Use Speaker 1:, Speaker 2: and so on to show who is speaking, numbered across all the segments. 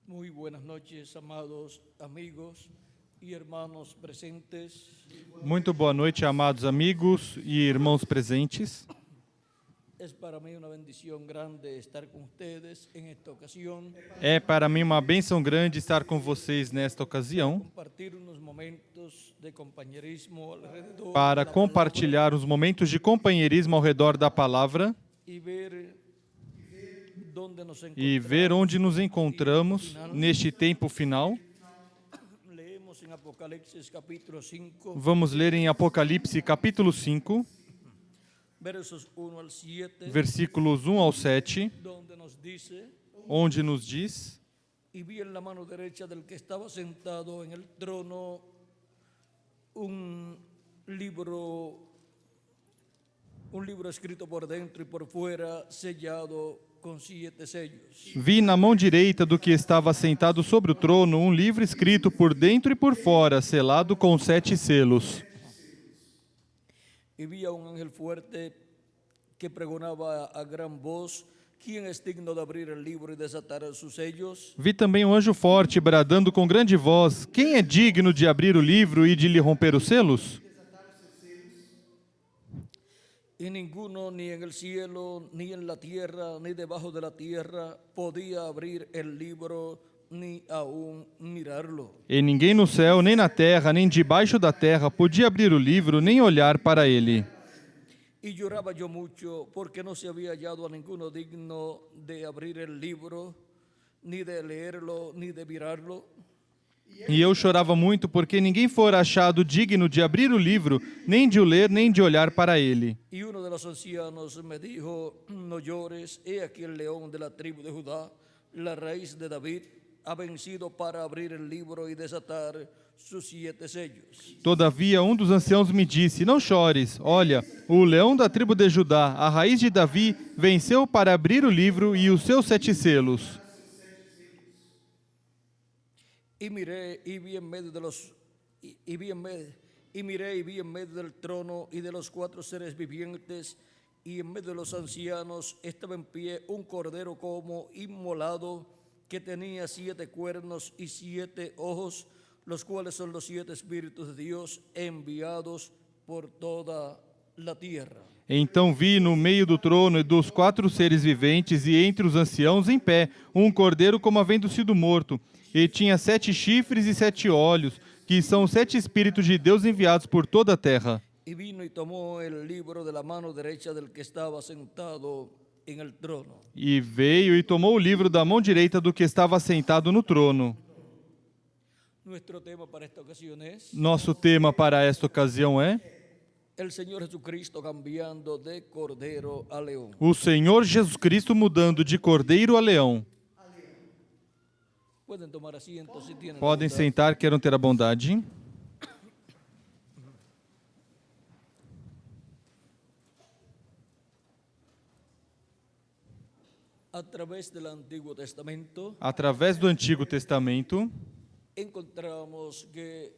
Speaker 1: Muy buenas noches, amados amigos y hermanos presentes.
Speaker 2: Muito boa noite, amados amigos e irmãos presentes.
Speaker 1: Es para mí una bendición grande estar con ustedes en esta ocasión.
Speaker 2: É para mim uma bênção grande estar com vocês nesta ocasião
Speaker 1: Compartir unos momentos de compañerismo alrededor
Speaker 2: para
Speaker 1: de la
Speaker 2: compartilhar os momentos de companheirismo ao redor da palavra
Speaker 1: y ver dónde nos
Speaker 2: e ver onde nos encontramos neste tempo final.
Speaker 1: Leemos en Apocalipsis capítulo 5,
Speaker 2: Vamos ler em Apocalipse capítulo 5,
Speaker 1: versos 1 al 7,
Speaker 2: versículos 1 ao 7,
Speaker 1: donde nos dice:
Speaker 2: onde nos diz:
Speaker 1: Y vi en la mano derecha del que estaba sentado en el trono un libro escrito por dentro y por fuera, sellado com 7 sellos.
Speaker 2: Vi na mão direita do que estava sentado sobre o trono um livro escrito por dentro e por fora, selado com 7 selos.
Speaker 1: Y vi a un ángel fuerte que pregonaba a gran voz: ¿Quién es digno de abrir el libro y desatar sus sellos?
Speaker 2: Vi também um anjo forte bradando com grande voz: quem é digno de abrir o livro e de lhe romper os selos?
Speaker 1: Y ninguno, ni en el cielo, ni en la tierra, ni debajo de la tierra, podía abrir el libro, ni aún mirarlo.
Speaker 2: E ninguém no céu, nem na terra, nem debaixo da terra podia abrir o livro, nem olhar para ele.
Speaker 1: Y lloraba yo mucho, porque no se había hallado a ninguno digno de abrir el libro, ni de leerlo, ni de mirarlo.
Speaker 2: E eu chorava muito, porque ninguém fora achado digno de abrir o livro, nem de o ler, nem de olhar para ele.
Speaker 1: Y uno de los ancianos me dijo: no llores, he aquí el león de la tribu de Judá, la raíz de David, ha vencido para abrir el libro y desatar sus 7 sellos.
Speaker 2: Todavia, um dos anciãos me disse: não chores, olha, o leão da tribo de Judá, a raiz de Davi, venceu para abrir o livro e os seus 7 selos.
Speaker 1: Y miré y vi en medio de los y vi en medio del trono y de los 4 seres vivientes, y en medio de los ancianos estaba en pie un cordero como inmolado, que tenía 7 cuernos y 7 ojos, los cuales son los 7 espíritus de Dios enviados por toda la tierra.
Speaker 2: Então vi no meio do trono e dos 4 seres viventes e entre os anciãos em pé um cordeiro como havendo sido morto, e tinha 7 chifres e 7 olhos, que são os 7 espíritos de Deus enviados por toda a terra.
Speaker 1: Y vino y tomó el libro de la mano derecha del que estaba sentado en el trono.
Speaker 2: E veio e tomou o livro da mão direita do que estava sentado no trono.
Speaker 1: Nuestro tema para esta ocasión es
Speaker 2: Nosso tema para esta ocasião é
Speaker 1: el Señor Jesucristo cambiando de cordero a león.
Speaker 2: o Senhor Jesus Cristo mudando de cordeiro a leão.
Speaker 1: Pueden tomar asiento si tienen.
Speaker 2: Podem
Speaker 1: la bondad.
Speaker 2: sentar, queiram ter a bondade.
Speaker 1: A través del Antiguo Testamento
Speaker 2: Através do Antigo Testamento,
Speaker 1: encontramos que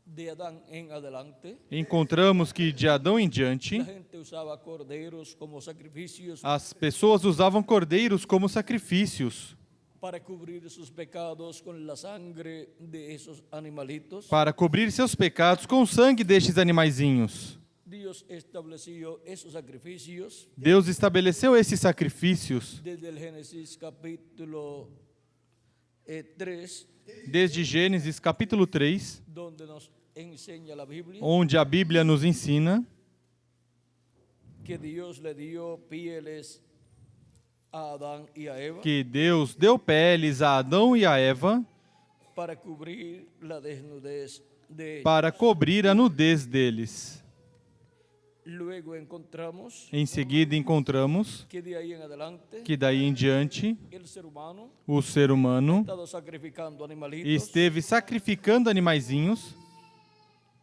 Speaker 1: de Adán en adelante
Speaker 2: encontramos que de Adão em diante,
Speaker 1: la gente usaba corderos como sacrificios
Speaker 2: as pessoas usavam cordeiros como sacrifícios
Speaker 1: para cubrir sus pecados con la sangre de esos animalitos.
Speaker 2: para cobrir seus pecados com o sangue destes animaizinhos.
Speaker 1: Dios estableció esos sacrificios
Speaker 2: Deus estabeleceu esses sacrifícios
Speaker 1: desde el Génesis capítulo 3,
Speaker 2: desde Gênesis capítulo 3,
Speaker 1: donde nos enseña la Biblia
Speaker 2: onde a Bíblia nos ensina
Speaker 1: que Dios le dio pieles a Adán y a Eva
Speaker 2: que Deus deu peles a Adão e a Eva
Speaker 1: para cubrir la desnudez de ellos.
Speaker 2: para cobrir a nudez deles.
Speaker 1: Luego encontramos
Speaker 2: Em seguida encontramos
Speaker 1: que de ahí en adelante
Speaker 2: que daí em diante
Speaker 1: el ser humano
Speaker 2: o ser humano
Speaker 1: ha estado sacrificando animalitos
Speaker 2: esteve sacrificando animaizinhos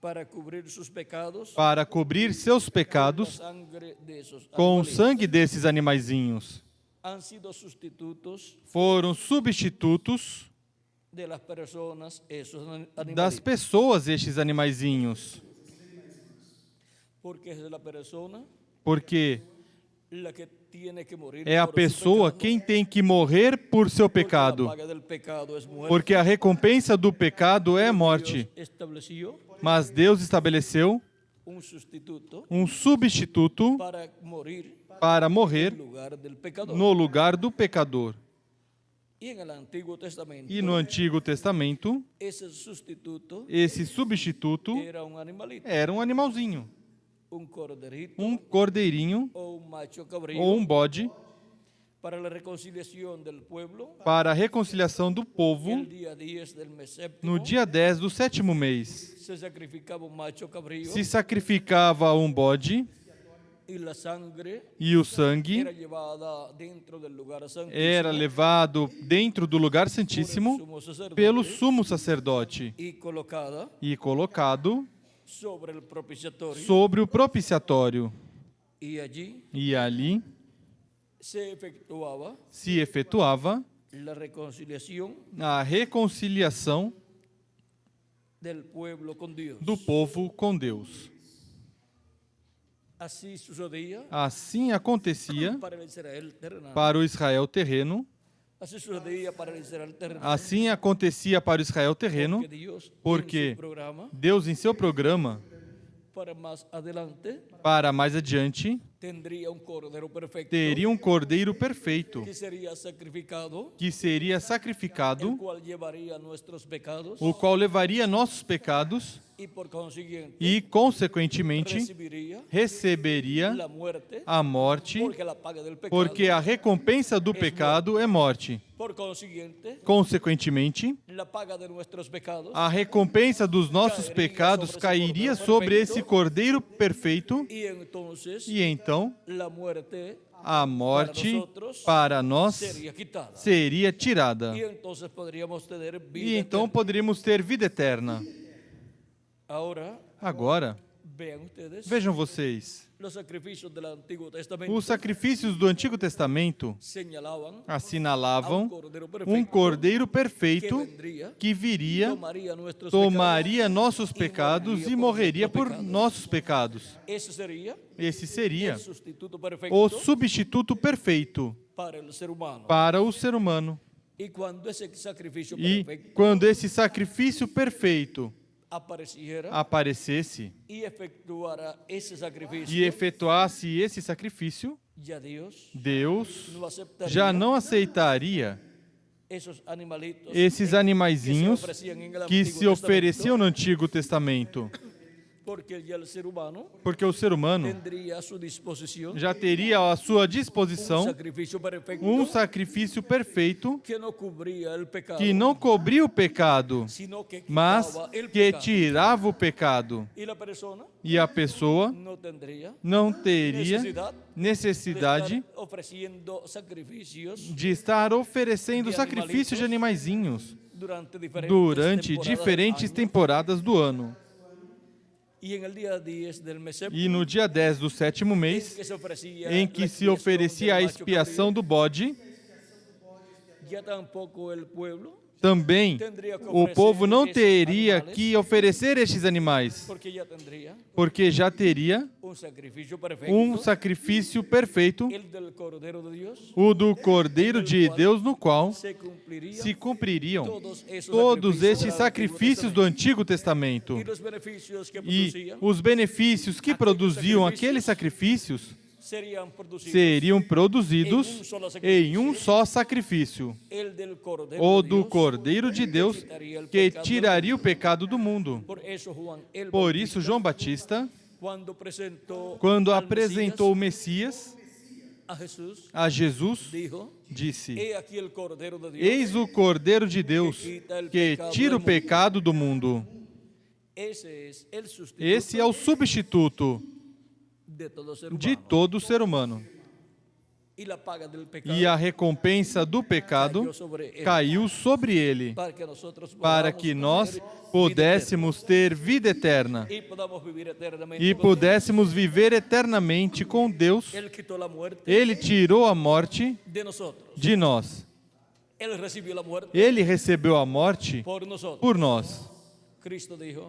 Speaker 1: para cubrir sus pecados
Speaker 2: para cobrir seus
Speaker 1: con la
Speaker 2: pecados
Speaker 1: sangre de esos
Speaker 2: com o
Speaker 1: animalitos.
Speaker 2: sangue desses animaizinhos.
Speaker 1: Han sido sustitutos
Speaker 2: Foram substitutos
Speaker 1: de las personas esos
Speaker 2: das
Speaker 1: animalitos,
Speaker 2: pessoas estes animaizinhos.
Speaker 1: porque es la persona
Speaker 2: Porque
Speaker 1: la que tiene que morir
Speaker 2: É a
Speaker 1: por su
Speaker 2: pessoa
Speaker 1: pecado,
Speaker 2: quem tem que morrer por seu
Speaker 1: porque la
Speaker 2: pecado,
Speaker 1: paga del pecado es muerte.
Speaker 2: porque a recompensa do pecado é morte.
Speaker 1: Dios estableció
Speaker 2: Mas Deus estabeleceu
Speaker 1: un sustituto
Speaker 2: um substituto
Speaker 1: para morir
Speaker 2: para morrer
Speaker 1: en lugar del pecador.
Speaker 2: no lugar do pecador.
Speaker 1: Y en el Antiguo Testamento,
Speaker 2: E no Antigo Testamento,
Speaker 1: ese sustituto
Speaker 2: esse substituto
Speaker 1: era un animalito,
Speaker 2: era um animalzinho,
Speaker 1: un corderito
Speaker 2: um cordeirinho
Speaker 1: o un macho cabrío
Speaker 2: ou um bode,
Speaker 1: para la reconciliación del pueblo
Speaker 2: para a reconciliação do povo.
Speaker 1: el día 10 del mes séptimo.
Speaker 2: No dia 10 do 7º mês,
Speaker 1: Se sacrificaba un macho cabrío
Speaker 2: se sacrificava um bode
Speaker 1: y la sangre
Speaker 2: e o sangue
Speaker 1: era llevada dentro del lugar santísimo
Speaker 2: era levado dentro do lugar
Speaker 1: por el
Speaker 2: santíssimo
Speaker 1: sumo sacerdote
Speaker 2: pelo sumo sacerdote
Speaker 1: y colocada
Speaker 2: e colocado
Speaker 1: sobre el propiciatorio,
Speaker 2: sobre o propiciatório.
Speaker 1: y allí
Speaker 2: E ali
Speaker 1: se efectuaba
Speaker 2: se efetuava
Speaker 1: la reconciliación
Speaker 2: a reconciliação
Speaker 1: del pueblo con Dios.
Speaker 2: do povo com Deus.
Speaker 1: Así sucedía
Speaker 2: Assim acontecia
Speaker 1: para el Israel terrenal.
Speaker 2: para o Israel terreno,
Speaker 1: Así sucedía para el Israel terrenal.
Speaker 2: assim acontecia para o Israel terreno,
Speaker 1: Porque Dios
Speaker 2: porque
Speaker 1: en su programa
Speaker 2: Deus, em seu programa,
Speaker 1: para más adelante
Speaker 2: para mais adiante,
Speaker 1: tendría un cordero perfecto
Speaker 2: teria um cordeiro perfeito,
Speaker 1: que sería sacrificado,
Speaker 2: que seria
Speaker 1: el
Speaker 2: sacrificado,
Speaker 1: cual llevaría nuestros pecados
Speaker 2: o qual levaria nossos pecados
Speaker 1: y por consiguiente
Speaker 2: e, consequentemente,
Speaker 1: recibiría
Speaker 2: receberia
Speaker 1: la muerte,
Speaker 2: a morte,
Speaker 1: porque la paga del pecado,
Speaker 2: porque a recompensa do pecado é morte.
Speaker 1: por consiguiente
Speaker 2: Consequentemente,
Speaker 1: la paga de nuestros pecados
Speaker 2: a recompensa dos nossos pecados cairia sobre esse cordeiro perfeito,
Speaker 1: y entonces
Speaker 2: e então
Speaker 1: la muerte
Speaker 2: a morte para nós
Speaker 1: sería quitada.
Speaker 2: seria tirada.
Speaker 1: Y entonces podríamos tener vida
Speaker 2: E então
Speaker 1: eterna.
Speaker 2: poderíamos ter vida eterna.
Speaker 1: Ahora,
Speaker 2: Agora,
Speaker 1: vean ustedes,
Speaker 2: vejam vocês,
Speaker 1: los sacrificios del Antiguo Testamento
Speaker 2: os sacrifícios do Antigo Testamento
Speaker 1: señalaban
Speaker 2: assinalavam
Speaker 1: cordero
Speaker 2: um cordeiro
Speaker 1: que
Speaker 2: perfeito
Speaker 1: vendría,
Speaker 2: que viria,
Speaker 1: tomaría nuestros
Speaker 2: nossos pecados e morreria por nossos pecados.
Speaker 1: Ese sería
Speaker 2: Esse seria
Speaker 1: el sustituto perfecto
Speaker 2: o substituto perfeito
Speaker 1: para el ser humano.
Speaker 2: para o ser humano.
Speaker 1: Y cuando ese sacrificio
Speaker 2: E
Speaker 1: perfecto
Speaker 2: quando esse sacrifício perfeito
Speaker 1: apareciera
Speaker 2: aparecesse
Speaker 1: y efectuara esse sacrificio,
Speaker 2: e efetuasse esse sacrifício,
Speaker 1: ya Dios
Speaker 2: Deus
Speaker 1: no aceptaría
Speaker 2: já não aceitaria
Speaker 1: esos animalitos
Speaker 2: esses animaizinhos
Speaker 1: que se ofrecían en el
Speaker 2: que
Speaker 1: Antiguo
Speaker 2: se ofereciam no Antigo Testamento,
Speaker 1: porque ya el ser humano
Speaker 2: porque o ser humano
Speaker 1: tendría a su disposición
Speaker 2: já teria à sua
Speaker 1: un
Speaker 2: disposição
Speaker 1: sacrificio perfecto
Speaker 2: um sacrifício perfeito
Speaker 1: que no cubría el pecado,
Speaker 2: que não cobria o pecado,
Speaker 1: sino que
Speaker 2: mas
Speaker 1: quitaba el
Speaker 2: que
Speaker 1: pecado.
Speaker 2: tirava o pecado.
Speaker 1: Y la persona
Speaker 2: E a pessoa
Speaker 1: no tendría
Speaker 2: não teria
Speaker 1: de
Speaker 2: necessidade
Speaker 1: estar ofreciendo sacrificios
Speaker 2: de estar oferecendo sacrifícios de animaizinhos durante diferentes temporadas do ano.
Speaker 1: Y en el día 10 del mes séptimo,
Speaker 2: E no dia 10 do 7º mês,
Speaker 1: que se ofrecía
Speaker 2: em
Speaker 1: la
Speaker 2: que se
Speaker 1: expiación
Speaker 2: oferecia a
Speaker 1: del macho
Speaker 2: expiação do bode,
Speaker 1: cabrío, ya tampoco el pueblo,
Speaker 2: também o povo não teria que oferecer estes animais,
Speaker 1: porque ya tendría
Speaker 2: porque já teria
Speaker 1: un sacrificio perfecto,
Speaker 2: um sacrifício perfeito,
Speaker 1: el del Cordero de Dios,
Speaker 2: o do Cordeiro de Deus, no qual
Speaker 1: se cumpliría
Speaker 2: se cumpririam todos estes sacrifícios do Antigo Testamento.
Speaker 1: y los beneficios que
Speaker 2: E
Speaker 1: producían
Speaker 2: os benefícios que produziam aqueles sacrifícios seriam produzidos em um só sacrifício,
Speaker 1: el del Cordero
Speaker 2: o
Speaker 1: de
Speaker 2: do
Speaker 1: Dios,
Speaker 2: Cordeiro de Deus, que tiraria o pecado do mundo. Por isso, João Batista, quando apresentou o Messias a Jesus, disse: Eis o Cordeiro de Deus, que tira o pecado do mundo. Esse é o substituto de todo ser humano. E a recompensa do pecado caiu sobre ele, para que nós pudéssemos ter vida eterna e pudéssemos viver eternamente com Deus. Ele tirou a morte de nós. Ele recebeu a morte por nós.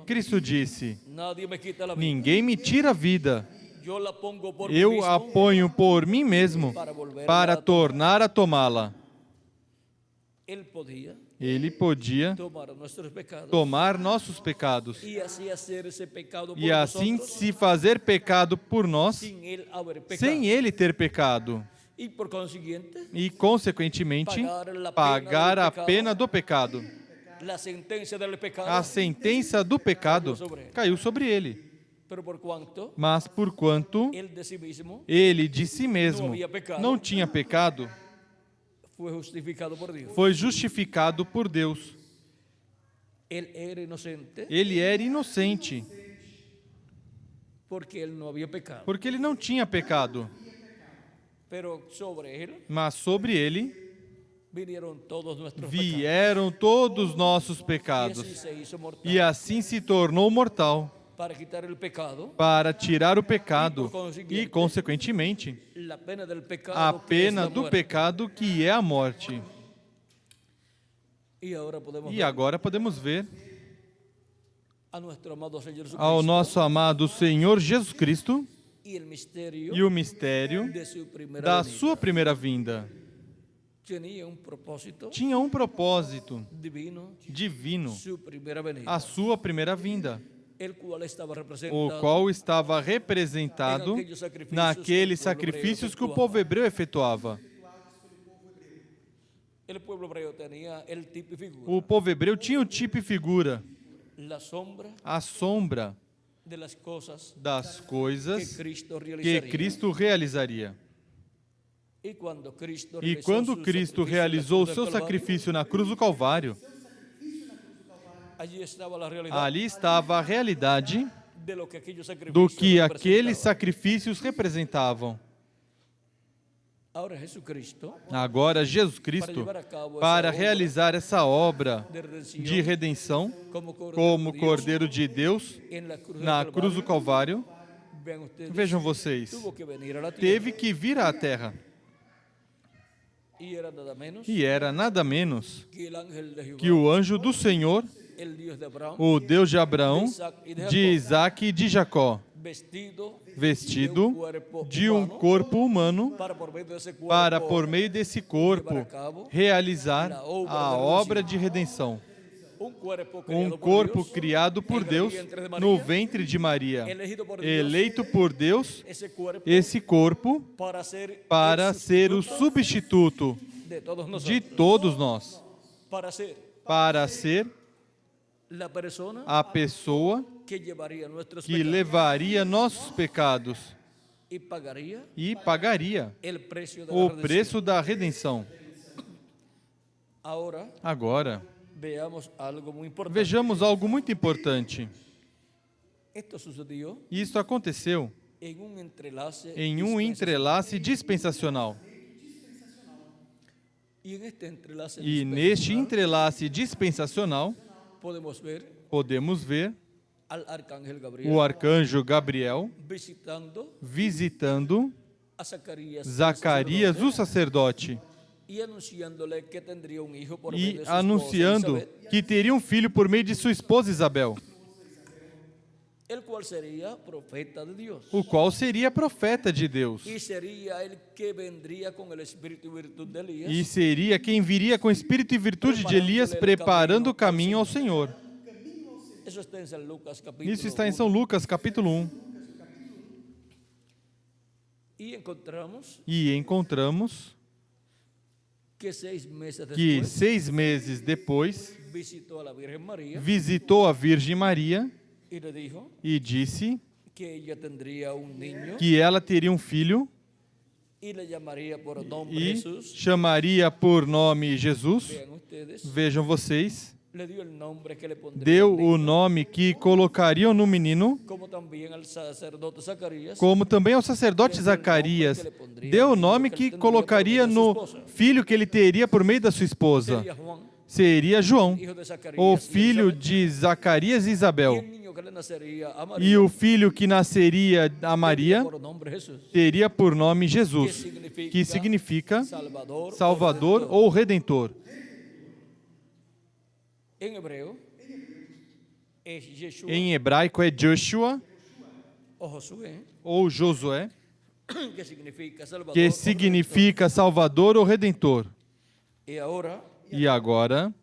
Speaker 2: Cristo disse: Ninguém me tira a vida,
Speaker 1: Yo la pongo por mí
Speaker 2: eu a
Speaker 1: mismo
Speaker 2: ponho por mim mesmo
Speaker 1: para volver
Speaker 2: para
Speaker 1: a
Speaker 2: tornar a tomá-la.
Speaker 1: Él podía
Speaker 2: Ele podia
Speaker 1: tomar nuestros pecados
Speaker 2: tomar nossos pecados
Speaker 1: y así hacer ese pecado por
Speaker 2: e assim
Speaker 1: nosotros
Speaker 2: se fazer pecado por nós,
Speaker 1: sin él haber pecado.
Speaker 2: sem ele ter pecado,
Speaker 1: Y por consiguiente,
Speaker 2: e consequentemente pagar a pena do pecado.
Speaker 1: la sentencia del pecado.
Speaker 2: A sentença do pecado caiu sobre ele.
Speaker 1: Pero por cuanto
Speaker 2: Mas por quanto
Speaker 1: él de sí mismo
Speaker 2: ele de si mesmo não tinha pecado,
Speaker 1: fue justificado por Dios.
Speaker 2: foi justificado por Deus.
Speaker 1: Él era inocente
Speaker 2: Ele era inocente,
Speaker 1: porque él no había pecado.
Speaker 2: porque ele não tinha pecado.
Speaker 1: Pero sobre él
Speaker 2: Mas sobre ele
Speaker 1: vinieron todos nuestros
Speaker 2: vieram todos os nossos
Speaker 1: pecados.
Speaker 2: pecados.
Speaker 1: Y así se hizo mortal.
Speaker 2: E assim se tornou mortal,
Speaker 1: Para quitar el pecado,
Speaker 2: para tirar o pecado e, consequentemente,
Speaker 1: la pena del pecado,
Speaker 2: a
Speaker 1: que es
Speaker 2: pena
Speaker 1: la
Speaker 2: do
Speaker 1: muerte.
Speaker 2: pecado, que é a morte.
Speaker 1: Y ahora podemos
Speaker 2: E
Speaker 1: ver
Speaker 2: agora podemos ver
Speaker 1: a nuestro amado Señor Jesucristo
Speaker 2: ao nosso amado Senhor Jesus Cristo
Speaker 1: y el misterio
Speaker 2: e o mistério
Speaker 1: de su primera
Speaker 2: da
Speaker 1: venida.
Speaker 2: sua primeira vinda.
Speaker 1: Tenía un propósito
Speaker 2: Tinha um propósito
Speaker 1: divino,
Speaker 2: divino,
Speaker 1: su primera venida,
Speaker 2: a sua primeira vinda,
Speaker 1: el cual estaba
Speaker 2: o
Speaker 1: representado
Speaker 2: qual estava representado naqueles sacrifícios que o povo hebreu efetuava.
Speaker 1: El pueblo hebreo tenía el tipo y figura,
Speaker 2: O povo hebreu tinha o tipo e figura,
Speaker 1: la sombra
Speaker 2: a sombra
Speaker 1: de las cosas
Speaker 2: das
Speaker 1: que
Speaker 2: coisas
Speaker 1: Cristo
Speaker 2: que
Speaker 1: realizaría.
Speaker 2: Cristo realizaria.
Speaker 1: Y cuando Cristo
Speaker 2: E
Speaker 1: realizó
Speaker 2: quando
Speaker 1: su
Speaker 2: Cristo
Speaker 1: sacrificio en la
Speaker 2: realizou o
Speaker 1: cruz del
Speaker 2: seu
Speaker 1: Calvario,
Speaker 2: sacrifício na cruz do Calvário,
Speaker 1: allí estaba la realidad
Speaker 2: ali estava a realidade
Speaker 1: de lo que aquellos
Speaker 2: do
Speaker 1: sacrificios
Speaker 2: que aqueles
Speaker 1: representaban.
Speaker 2: sacrifícios representavam.
Speaker 1: Ahora Jesucristo,
Speaker 2: Agora, Jesus Cristo, para realizar essa obra
Speaker 1: de redención,
Speaker 2: de redenção,
Speaker 1: como Cordero
Speaker 2: como
Speaker 1: de Dios,
Speaker 2: Cordeiro de Deus,
Speaker 1: en la cruz del
Speaker 2: na
Speaker 1: Calvario,
Speaker 2: cruz do Calvário,
Speaker 1: vean ustedes,
Speaker 2: vejam vocês,
Speaker 1: tuvo que venir a la tierra
Speaker 2: teve que vir à terra.
Speaker 1: y era nada menos
Speaker 2: E era nada menos
Speaker 1: que el ángel de Jehová,
Speaker 2: que o anjo do Senhor,
Speaker 1: el Dios de Abraham,
Speaker 2: o Deus de Abraão, de Isaac e de Jacó, vestido de um corpo humano,
Speaker 1: para por meio desse corpo,
Speaker 2: para, por meio desse corpo, realizar a obra de redenção. Um corpo criado por Deus no ventre de Maria, eleito por Deus, esse corpo para ser o substituto de todos nós, para ser a pessoa que levaria nossos pecados e pagaria o preço da redenção. Agora, vejamos algo muito importante. Isso aconteceu em um entrelace dispensacional. E neste entrelace dispensacional, podemos ver o arcanjo Gabriel visitando Zacarias, o sacerdote, e anunciando que teria um filho por meio de sua esposa Isabel, o qual seria profeta de Deus. E seria quem viria com o espírito e virtude de Elias, preparando o caminho ao Senhor. Isso está em São Lucas, capítulo 1. E encontramos que 6 meses depois visitou a Virgem Maria e disse que ela teria um filho e chamaria por nome Jesus. Vejam vocês, deu o nome que colocariam no menino, como também ao sacerdote Zacarias, deu o nome que colocaria no filho que ele teria por meio da sua esposa. Seria João, o filho de Zacarias e Isabel. E o filho que nasceria a Maria teria por nome Jesus, que significa Salvador ou Redentor. Em hebraico é Joshua,
Speaker 1: o Josué,
Speaker 2: ou Josué,
Speaker 1: que significa Salvador.
Speaker 2: que
Speaker 1: o
Speaker 2: significa Salvador ou Redentor.
Speaker 1: Redentor. E agora,
Speaker 2: E agora,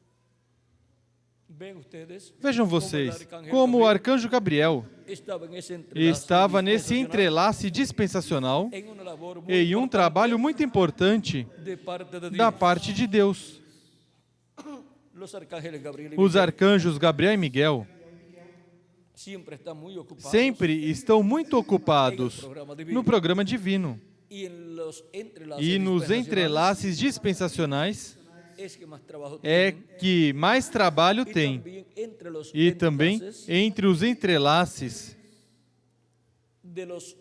Speaker 1: ven ustedes,
Speaker 2: vejam
Speaker 1: como
Speaker 2: vocês,
Speaker 1: el arcángel
Speaker 2: como o
Speaker 1: Gabriel
Speaker 2: arcanjo Gabriel
Speaker 1: estava nesse
Speaker 2: estava nesse entrelace dispensacional
Speaker 1: em uma labor muito
Speaker 2: em um
Speaker 1: importante
Speaker 2: trabalho muito importante
Speaker 1: de parte de
Speaker 2: da
Speaker 1: Deus.
Speaker 2: parte de Deus.
Speaker 1: Os arcángeles Gabriel e
Speaker 2: Os
Speaker 1: Miguel
Speaker 2: arcanjos Gabriel e Miguel
Speaker 1: sempre estão muito ocupados
Speaker 2: sempre estão muito ocupados no programa divino
Speaker 1: e
Speaker 2: e nos entrelaces dispensacionais
Speaker 1: es que mais trabalho
Speaker 2: é
Speaker 1: têm,
Speaker 2: que mais trabalho
Speaker 1: e
Speaker 2: tem.
Speaker 1: também entre los
Speaker 2: E também
Speaker 1: enlaces
Speaker 2: entre os entrelaces
Speaker 1: de los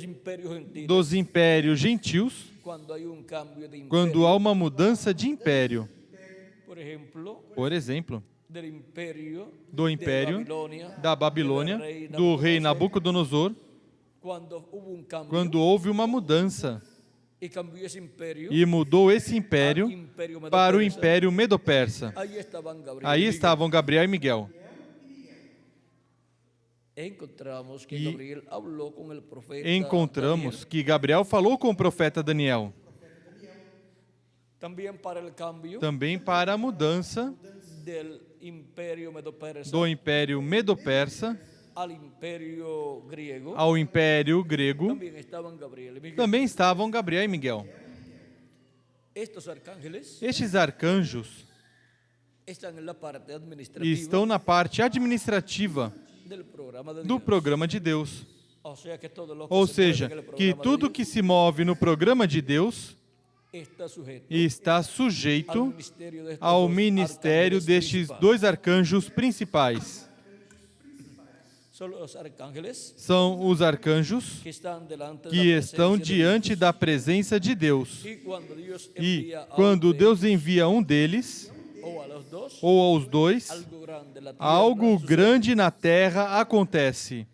Speaker 1: impérios gentiles,
Speaker 2: dos impérios gentios,
Speaker 1: quando há cambio de
Speaker 2: quando há uma mudança de império.
Speaker 1: por exemplo,
Speaker 2: Por exemplo,
Speaker 1: do império
Speaker 2: da Babilônia, do rei Nabucodonosor,
Speaker 1: quando
Speaker 2: houve uma mudança
Speaker 1: e cambiou esse império
Speaker 2: e mudou esse império para o império Medo-Persa. Aí estavam Gabriel e Miguel.
Speaker 1: Encontramos que
Speaker 2: E
Speaker 1: Gabriel falou com o profeta
Speaker 2: Encontramos que Gabriel falou com o profeta Daniel, também para a mudança
Speaker 1: del império Medo-Persa
Speaker 2: do império Medo-Persa
Speaker 1: ao império grego.
Speaker 2: ao império grego.
Speaker 1: Também estavam Gabriel e Miguel.
Speaker 2: Também estavam Gabriel e Miguel.
Speaker 1: Estes arcángeles
Speaker 2: Estes arcanjos
Speaker 1: estão na parte administrativa
Speaker 2: estão na parte administrativa
Speaker 1: del programa de
Speaker 2: do
Speaker 1: Deus.
Speaker 2: programa de Deus.
Speaker 1: Ou seja, que todo lo que
Speaker 2: Ou
Speaker 1: se
Speaker 2: seja,
Speaker 1: mueve naquele
Speaker 2: que
Speaker 1: programa de
Speaker 2: tudo
Speaker 1: Deus
Speaker 2: que se move no programa de Deus
Speaker 1: está sujeito
Speaker 2: está
Speaker 1: ao
Speaker 2: sujeito
Speaker 1: ministério destes
Speaker 2: ao
Speaker 1: dois
Speaker 2: ministério
Speaker 1: arcángeles
Speaker 2: destes
Speaker 1: principais.
Speaker 2: dois arcanjos principais.
Speaker 1: São os arcángeles
Speaker 2: São os arcanjos
Speaker 1: que estão delante da
Speaker 2: que estão
Speaker 1: presença de
Speaker 2: diante
Speaker 1: Deus.
Speaker 2: da presença de Deus.
Speaker 1: E quando Deus
Speaker 2: E
Speaker 1: envia a
Speaker 2: quando
Speaker 1: um
Speaker 2: Deus envia um deles,
Speaker 1: ou a los dos,
Speaker 2: ou aos dois,
Speaker 1: algo grande, na terra
Speaker 2: algo
Speaker 1: sucede.
Speaker 2: grande na terra acontece.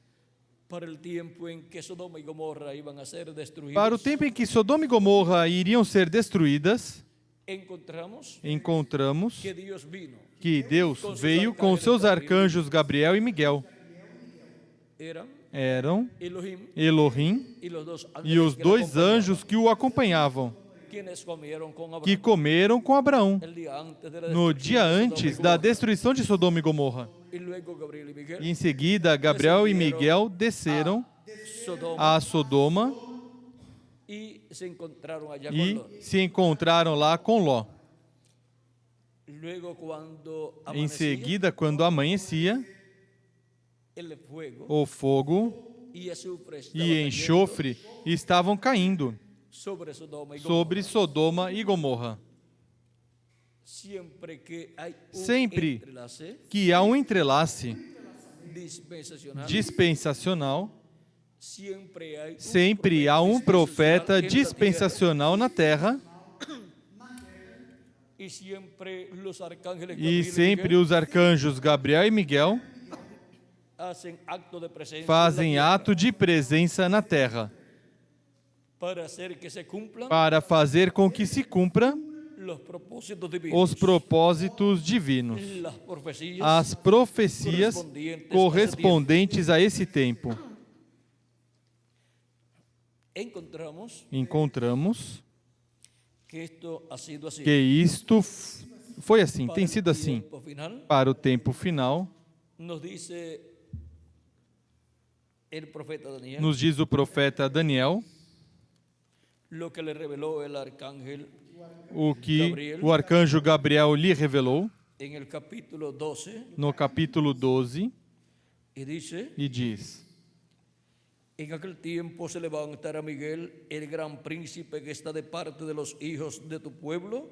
Speaker 1: Para o tempo em que Sodoma e Gomorra iam a ser destruídos,
Speaker 2: Para o tempo em que Sodoma e Gomorra iriam ser destruídas, encontramos
Speaker 1: que Deus vino.
Speaker 2: que Deus veio com seus arcanjos Gabriel e Miguel. Eram
Speaker 1: Elohim
Speaker 2: Elohim
Speaker 1: e os dois ángeles
Speaker 2: e os
Speaker 1: que
Speaker 2: dois
Speaker 1: lo acompanhavam,
Speaker 2: anjos que o acompanhavam,
Speaker 1: quienes comeram com Abraão
Speaker 2: que comeram com Abraão
Speaker 1: el día antes de la
Speaker 2: no dia
Speaker 1: destrucción de Sodoma y
Speaker 2: antes da
Speaker 1: Gomorra.
Speaker 2: destruição de Sodoma e Gomorra.
Speaker 1: E luego Gabriel y Miguel
Speaker 2: E em seguida, Gabriel e Miguel desceram
Speaker 1: Sodoma
Speaker 2: a Sodoma
Speaker 1: y se encontraron allá
Speaker 2: e
Speaker 1: con Lot.
Speaker 2: se encontraram lá com Ló.
Speaker 1: Luego cuando
Speaker 2: Em
Speaker 1: amanecía,
Speaker 2: seguida, quando amanhecia,
Speaker 1: el fuego
Speaker 2: o fogo
Speaker 1: y azufre estaba
Speaker 2: e
Speaker 1: cayendo
Speaker 2: enxofre estavam caindo
Speaker 1: sobre Sodoma y
Speaker 2: sobre
Speaker 1: Gomorra.
Speaker 2: Sodoma e Gomorra.
Speaker 1: Siempre que hay un
Speaker 2: Sempre
Speaker 1: entrelace
Speaker 2: que há um entrelace
Speaker 1: dispensacional,
Speaker 2: dispensacional,
Speaker 1: siempre hay un
Speaker 2: sempre há um profeta
Speaker 1: dispensacional en la
Speaker 2: dispensacional na terra
Speaker 1: tierra. Y siempre los arcángeles
Speaker 2: e
Speaker 1: Gabriel y
Speaker 2: sempre
Speaker 1: Miguel
Speaker 2: os arcanjos Gabriel e Miguel
Speaker 1: hacen acto de presencia en la
Speaker 2: fazem
Speaker 1: tierra
Speaker 2: ato de presença na terra
Speaker 1: para hacer que se cumplan
Speaker 2: para fazer com que se cumpra
Speaker 1: los propósitos divinos,
Speaker 2: os propósitos divinos,
Speaker 1: las profecías
Speaker 2: as profecias correspondentes a esse tempo. Encontramos
Speaker 1: que esto ha sido así.
Speaker 2: que isto foi assim,
Speaker 1: Para
Speaker 2: tem
Speaker 1: el
Speaker 2: sido assim
Speaker 1: tiempo final,
Speaker 2: para o tempo final.
Speaker 1: nos dice el profeta Daniel
Speaker 2: Nos diz o profeta Daniel
Speaker 1: lo que le reveló el arcángel
Speaker 2: o que o arcanjo Gabriel lhe revelou
Speaker 1: en el capítulo 12
Speaker 2: no capítulo 12
Speaker 1: y dice:
Speaker 2: e diz:
Speaker 1: en aquel tiempo se levantará Miguel, el gran príncipe que está de parte de los hijos de tu pueblo,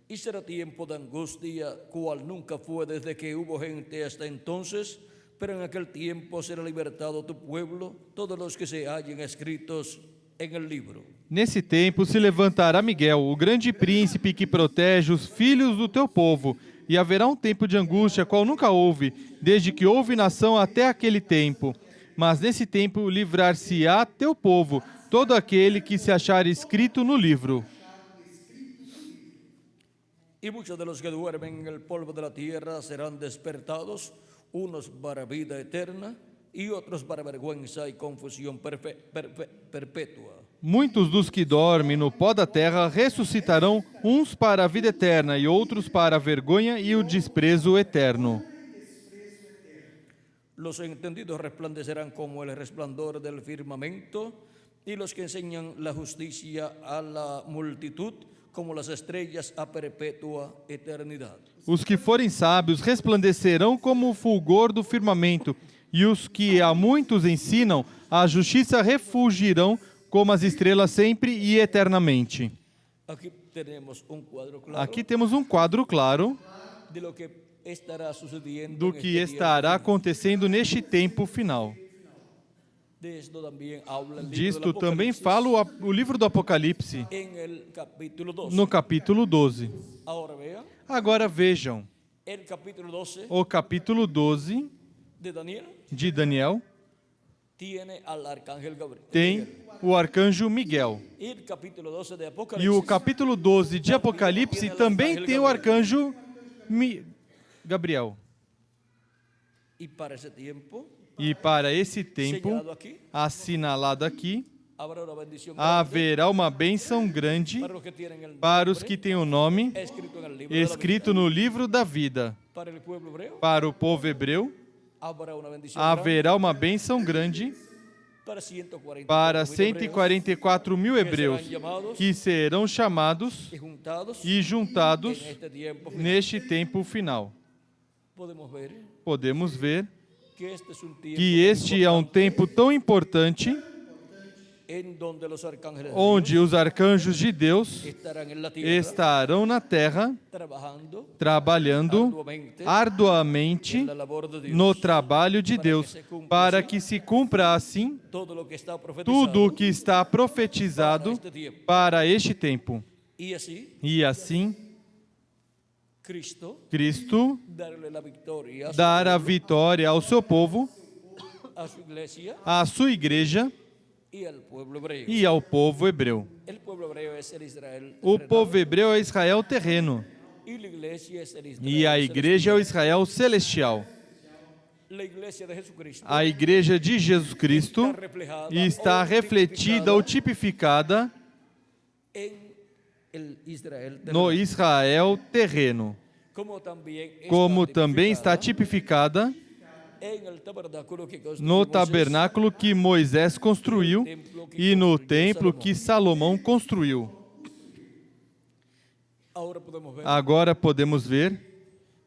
Speaker 1: y será tiempo de angustia, cual nunca fue desde que hubo gente hasta entonces, pero en aquel tiempo será libertado tu pueblo, todos los que se hallen escritos en el libro.
Speaker 2: Nesse tempo se levantará Miguel, o grande príncipe que protege os filhos do teu povo, e haverá um tempo de angústia, qual nunca houve, desde que houve nação até aquele tempo. Mas nesse tempo livrar-se-á teu povo, todo aquele que se achar escrito no livro.
Speaker 1: Y muchos de los que duermen en el polvo de la tierra serán despertados, unos para vida eterna y otros para vergüenza y confusión perpetua.
Speaker 2: Muitos dos que dormem no pó da terra ressuscitarão, uns para a vida eterna e outros para a vergonha e o desprezo eterno.
Speaker 1: Los entendidos resplandecerán como el resplandor del firmamento, y los que enseñan la justicia a la multitud como las estrellas a perpetua eternidad.
Speaker 2: Os que forem sábios resplandecerão como o fulgor do firmamento, e os que a muitos ensinam a justiça refulgirão como as estrelas sempre e eternamente.
Speaker 1: Aquí tenemos un cuadro claro
Speaker 2: Aqui temos um quadro claro
Speaker 1: de lo que estará sucediendo
Speaker 2: do
Speaker 1: en
Speaker 2: que
Speaker 1: este
Speaker 2: estará
Speaker 1: tiempo.
Speaker 2: acontecendo neste tempo final.
Speaker 1: De esto también habla el libro
Speaker 2: Disto
Speaker 1: del
Speaker 2: também
Speaker 1: Apocalipsis
Speaker 2: fala o livro do Apocalipse,
Speaker 1: en el capítulo 12.
Speaker 2: no capítulo 12.
Speaker 1: Ahora vean,
Speaker 2: Agora vejam,
Speaker 1: el capítulo 12
Speaker 2: o capítulo 12
Speaker 1: de Daniel
Speaker 2: de Daniel
Speaker 1: tiene al arcángel Gabriel.
Speaker 2: tem o arcanjo Miguel.
Speaker 1: Y el capítulo 12 de
Speaker 2: E
Speaker 1: Apocalipsis
Speaker 2: o capítulo 12 de Apocalipse também tem o arcanjo Gabriel.
Speaker 1: y para ese tiempo,
Speaker 2: E para esse tempo,
Speaker 1: señalado aquí,
Speaker 2: assinalado aqui,
Speaker 1: habrá una bendición grande
Speaker 2: haverá uma bênção grande
Speaker 1: para los que tienen el
Speaker 2: para os
Speaker 1: nombre
Speaker 2: que têm o nome
Speaker 1: escrito en el libro de la vida.
Speaker 2: escrito no livro da vida.
Speaker 1: Para el pueblo hebreo
Speaker 2: Para o povo hebreu,
Speaker 1: habrá una bendición grande
Speaker 2: haverá uma bênção grande
Speaker 1: para 144
Speaker 2: para
Speaker 1: mil hebreos
Speaker 2: 144 mil hebreus
Speaker 1: que serán llamados
Speaker 2: que serão chamados
Speaker 1: y juntados
Speaker 2: e juntados
Speaker 1: en este tiempo final.
Speaker 2: neste tempo final.
Speaker 1: Podemos ver
Speaker 2: Podemos ver
Speaker 1: que este es un tiempo
Speaker 2: que este é um tempo tão importante
Speaker 1: en donde los árcángeles de
Speaker 2: onde
Speaker 1: Dios
Speaker 2: os arcanjos de Deus
Speaker 1: estarán en la tierra
Speaker 2: estarão na terra
Speaker 1: trabajando
Speaker 2: trabalhando arduamente
Speaker 1: en la labor de Dios.
Speaker 2: no trabalho de Deus, para que se cumpra assim
Speaker 1: Todo lo que está profetizado
Speaker 2: tudo o que está profetizado para este tempo.
Speaker 1: y así
Speaker 2: E assim,
Speaker 1: Cristo
Speaker 2: Cristo
Speaker 1: darle la victoria
Speaker 2: dar a vitória ao seu povo,
Speaker 1: a su iglesia
Speaker 2: à sua igreja
Speaker 1: y al pueblo hebreo.
Speaker 2: e ao povo hebreu.
Speaker 1: El pueblo hebreo es el Israel
Speaker 2: O
Speaker 1: terrenal,
Speaker 2: povo hebreu é Israel terreno
Speaker 1: y la iglesia es el Israel
Speaker 2: e a igreja é o Israel celestial.
Speaker 1: La iglesia de Jesucristo
Speaker 2: A igreja de Jesus Cristo
Speaker 1: está reflejada
Speaker 2: está
Speaker 1: o
Speaker 2: refletida ou tipificada
Speaker 1: en el Israel terrenal,
Speaker 2: no Israel terreno, como também está tipificada
Speaker 1: en el tabernáculo que
Speaker 2: no
Speaker 1: construyó Moisés,
Speaker 2: tabernáculo que Moisés construiu e no templo que Salomão construiu.
Speaker 1: Ahora podemos ver
Speaker 2: Agora podemos ver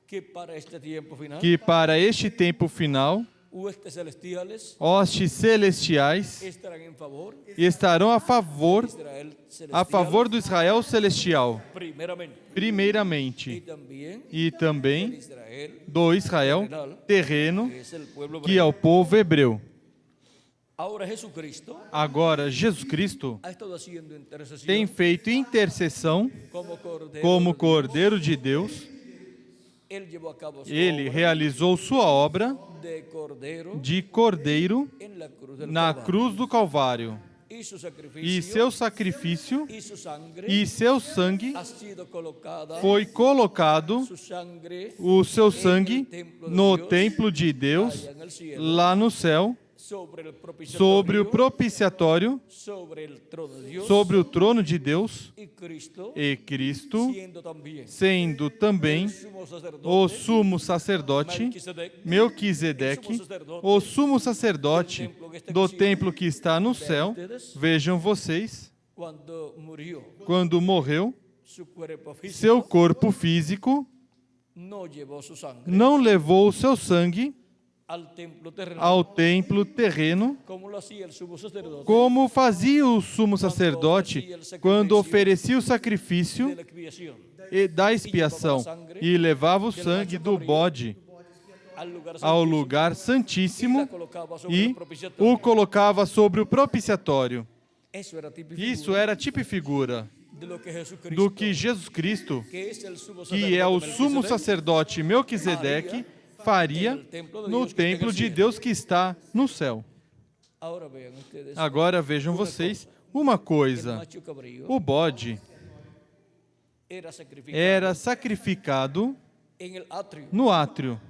Speaker 1: que para este tiempo final,
Speaker 2: que para este tempo final,
Speaker 1: huestes celestiales
Speaker 2: hostes celestiais
Speaker 1: estarán en favor
Speaker 2: estarão a favor
Speaker 1: de Israel celestial,
Speaker 2: do Israel celestial,
Speaker 1: primeramente, y
Speaker 2: primeiramente,
Speaker 1: también
Speaker 2: e
Speaker 1: del
Speaker 2: também
Speaker 1: Israel,
Speaker 2: do Israel terreno,
Speaker 1: que es el pueblo
Speaker 2: que é
Speaker 1: hebreo.
Speaker 2: o povo hebreu.
Speaker 1: Ahora Jesucristo
Speaker 2: Agora, Jesus Cristo
Speaker 1: ha estado haciendo intercesión
Speaker 2: tem feito intercessão
Speaker 1: como Cordero
Speaker 2: como
Speaker 1: de
Speaker 2: Cordeiro de Deus.
Speaker 1: Dios. Él llevó a cabo su
Speaker 2: Ele
Speaker 1: obra
Speaker 2: realizou sua obra
Speaker 1: de Cordero
Speaker 2: de Cordeiro
Speaker 1: en la cruz del
Speaker 2: na
Speaker 1: Calvario.
Speaker 2: cruz do Calvário.
Speaker 1: Y su sacrificio
Speaker 2: E seu sacrifício
Speaker 1: y su sangre
Speaker 2: e seu sangue
Speaker 1: ha sido colocada,
Speaker 2: foi colocado,
Speaker 1: su sangre
Speaker 2: o seu sangue, no templo de Deus,
Speaker 1: allá en el cielo,
Speaker 2: lá no céu,
Speaker 1: sobre el propiciatorio,
Speaker 2: sobre o propiciatório,
Speaker 1: sobre el trono de Dios,
Speaker 2: sobre o trono de Deus,
Speaker 1: y Cristo
Speaker 2: e Cristo,
Speaker 1: siendo también
Speaker 2: sendo também
Speaker 1: sumo sacerdote,
Speaker 2: o sumo sacerdote, Melquisedeque, o sumo sacerdote do templo que está no céu. Vejam vocês,
Speaker 1: cuando murió,
Speaker 2: quando morreu,
Speaker 1: su cuerpo físico
Speaker 2: seu corpo físico
Speaker 1: no llevó su sangre
Speaker 2: não levou o seu sangue
Speaker 1: al templo terrenal,
Speaker 2: ao templo terreno,
Speaker 1: como lo hacía el sumo sacerdote
Speaker 2: como fazia o sumo sacerdote quando oferecia o sacrifício
Speaker 1: de la expiación
Speaker 2: da expiação e levava o sangue do bode
Speaker 1: al lugar
Speaker 2: ao lugar santíssimo
Speaker 1: la colocaba sobre
Speaker 2: e
Speaker 1: el propiciatorio.
Speaker 2: o colocava sobre o propiciatório.
Speaker 1: Eso era típico
Speaker 2: Isso era tipo e figura
Speaker 1: de lo que Jesucristo,
Speaker 2: do que Jesus Cristo,
Speaker 1: que es el sumo
Speaker 2: que é o
Speaker 1: sacerdote
Speaker 2: sumo
Speaker 1: Melquisedec,
Speaker 2: sacerdote Melquisedeque, faria no templo de Deus que está no céu.
Speaker 1: Ahora vean ustedes,
Speaker 2: Agora vejam vocês uma
Speaker 1: el
Speaker 2: coisa:
Speaker 1: macho cabrío
Speaker 2: o bode
Speaker 1: era sacrificado
Speaker 2: era sacrificado
Speaker 1: en el atrio
Speaker 2: no átrio